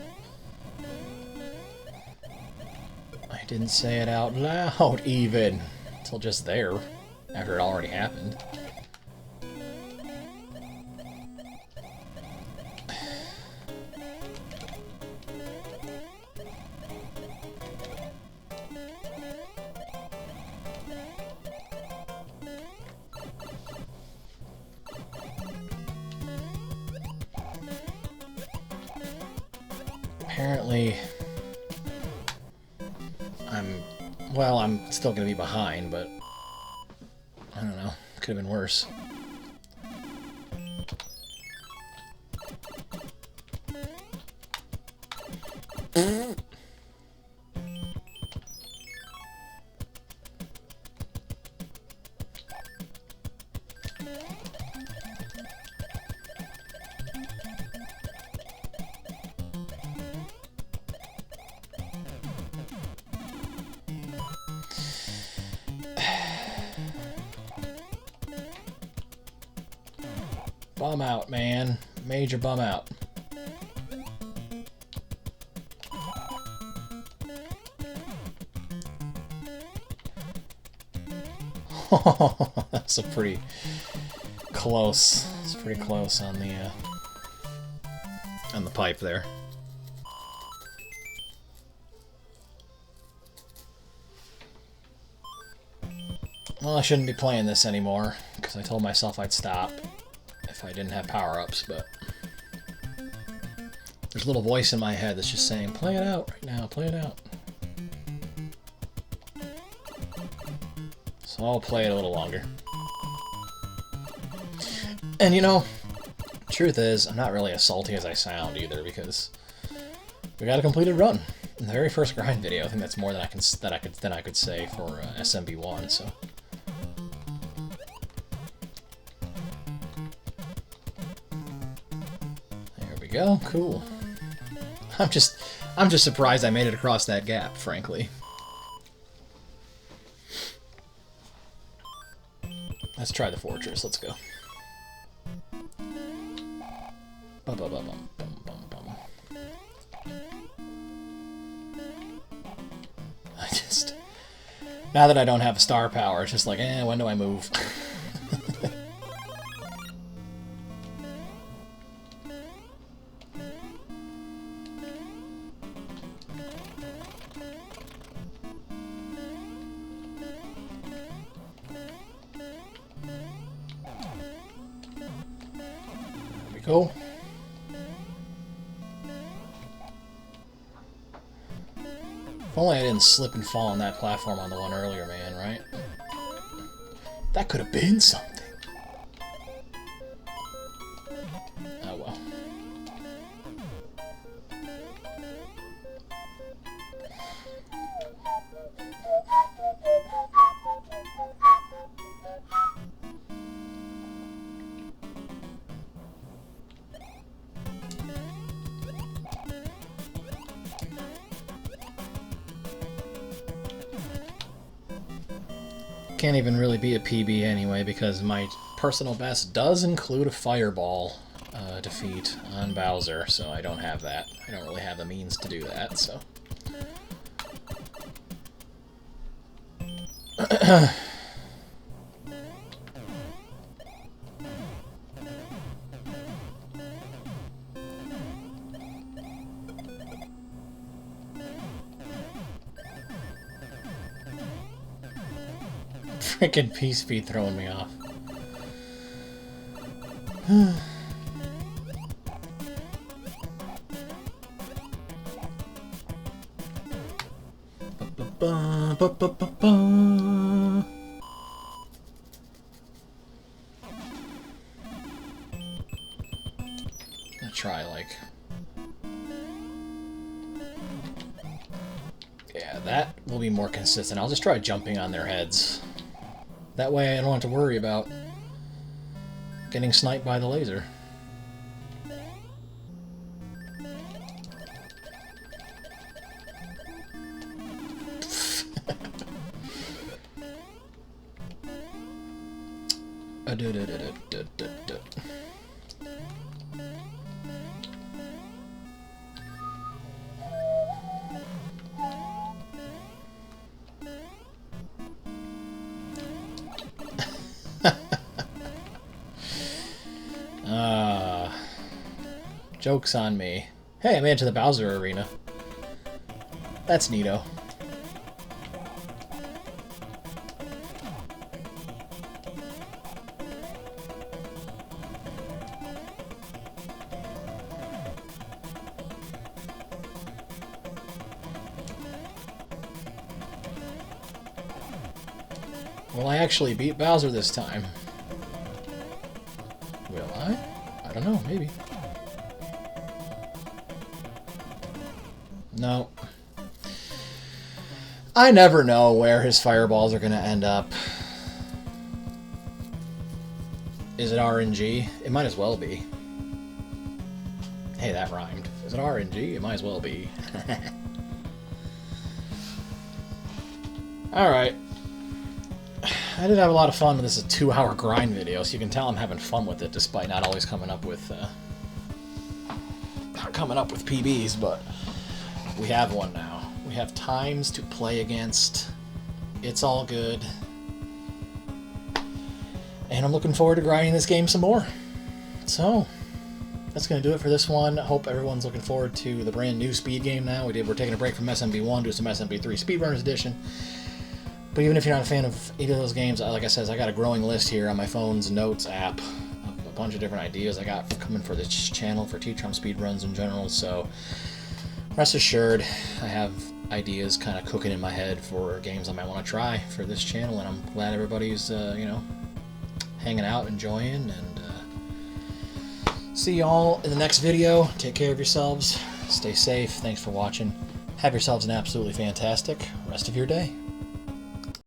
I didn't say it out loud even, until just there, after it already happened. Apparently, I'm still going to be behind, but I don't know. Could have been worse. Bum out, man. Major bum out. That's a pretty close. It's pretty close on the pipe there. Well, I shouldn't be playing this anymore because I told myself I'd stop if I didn't have power-ups, but there's a little voice in my head that's just saying, play it out right now, play it out. So I'll play it a little longer. And you know, truth is, I'm not really as salty as I sound either, because we got a completed run in the very first grind video. I think that's more than I could say for SMB3, so. Go, cool. I'm just surprised I made it across that gap, frankly. Let's try the fortress. Let's go. Bum, bum, bum, bum, bum, bum. I just, now that I don't have a star power, it's just like, when do I move? Go. If only I didn't slip and fall on that platform on the one earlier, man, right? That could have been something. Oh well. Can't even really be a PB anyway, because my personal best does include a fireball defeat on Bowser, so I don't have that. I don't really have the means to do that, so... Frickin' P-Speed throwing me off. I'll try, like... Yeah, that will be more consistent. I'll just try jumping on their heads. That way I don't have to worry about getting sniped by the laser. Joke's on me. Hey, I made it to the Bowser Arena. That's neato. Will I actually beat Bowser this time? Will I? I don't know, maybe. No. I never know where his fireballs are going to end up. Is it RNG? It might as well be. Hey, that rhymed. Is it RNG? It might as well be. Alright. I did have a lot of fun. This is a 2-hour grind video, so you can tell I'm having fun with it, despite not always coming up with PBs, but we have one now. We have times to play against. It's all good. And I'm looking forward to grinding this game some more. So, that's going to do it for this one. I hope everyone's looking forward to the brand new speed game now. We're taking a break from SMB1, do some SMB3 Speedrunners Edition. But even if you're not a fan of either of those games, like I said, I got a growing list here on my phone's notes app of a bunch of different ideas I got coming for this channel, for T-Trum speedruns in general, so rest assured I have ideas kind of cooking in my head for games I might want to try for this channel, and I'm glad everybody's, you know, hanging out, enjoying, and see y'all in the next video. Take care of yourselves, stay safe, thanks for watching, have yourselves an absolutely fantastic rest of your day.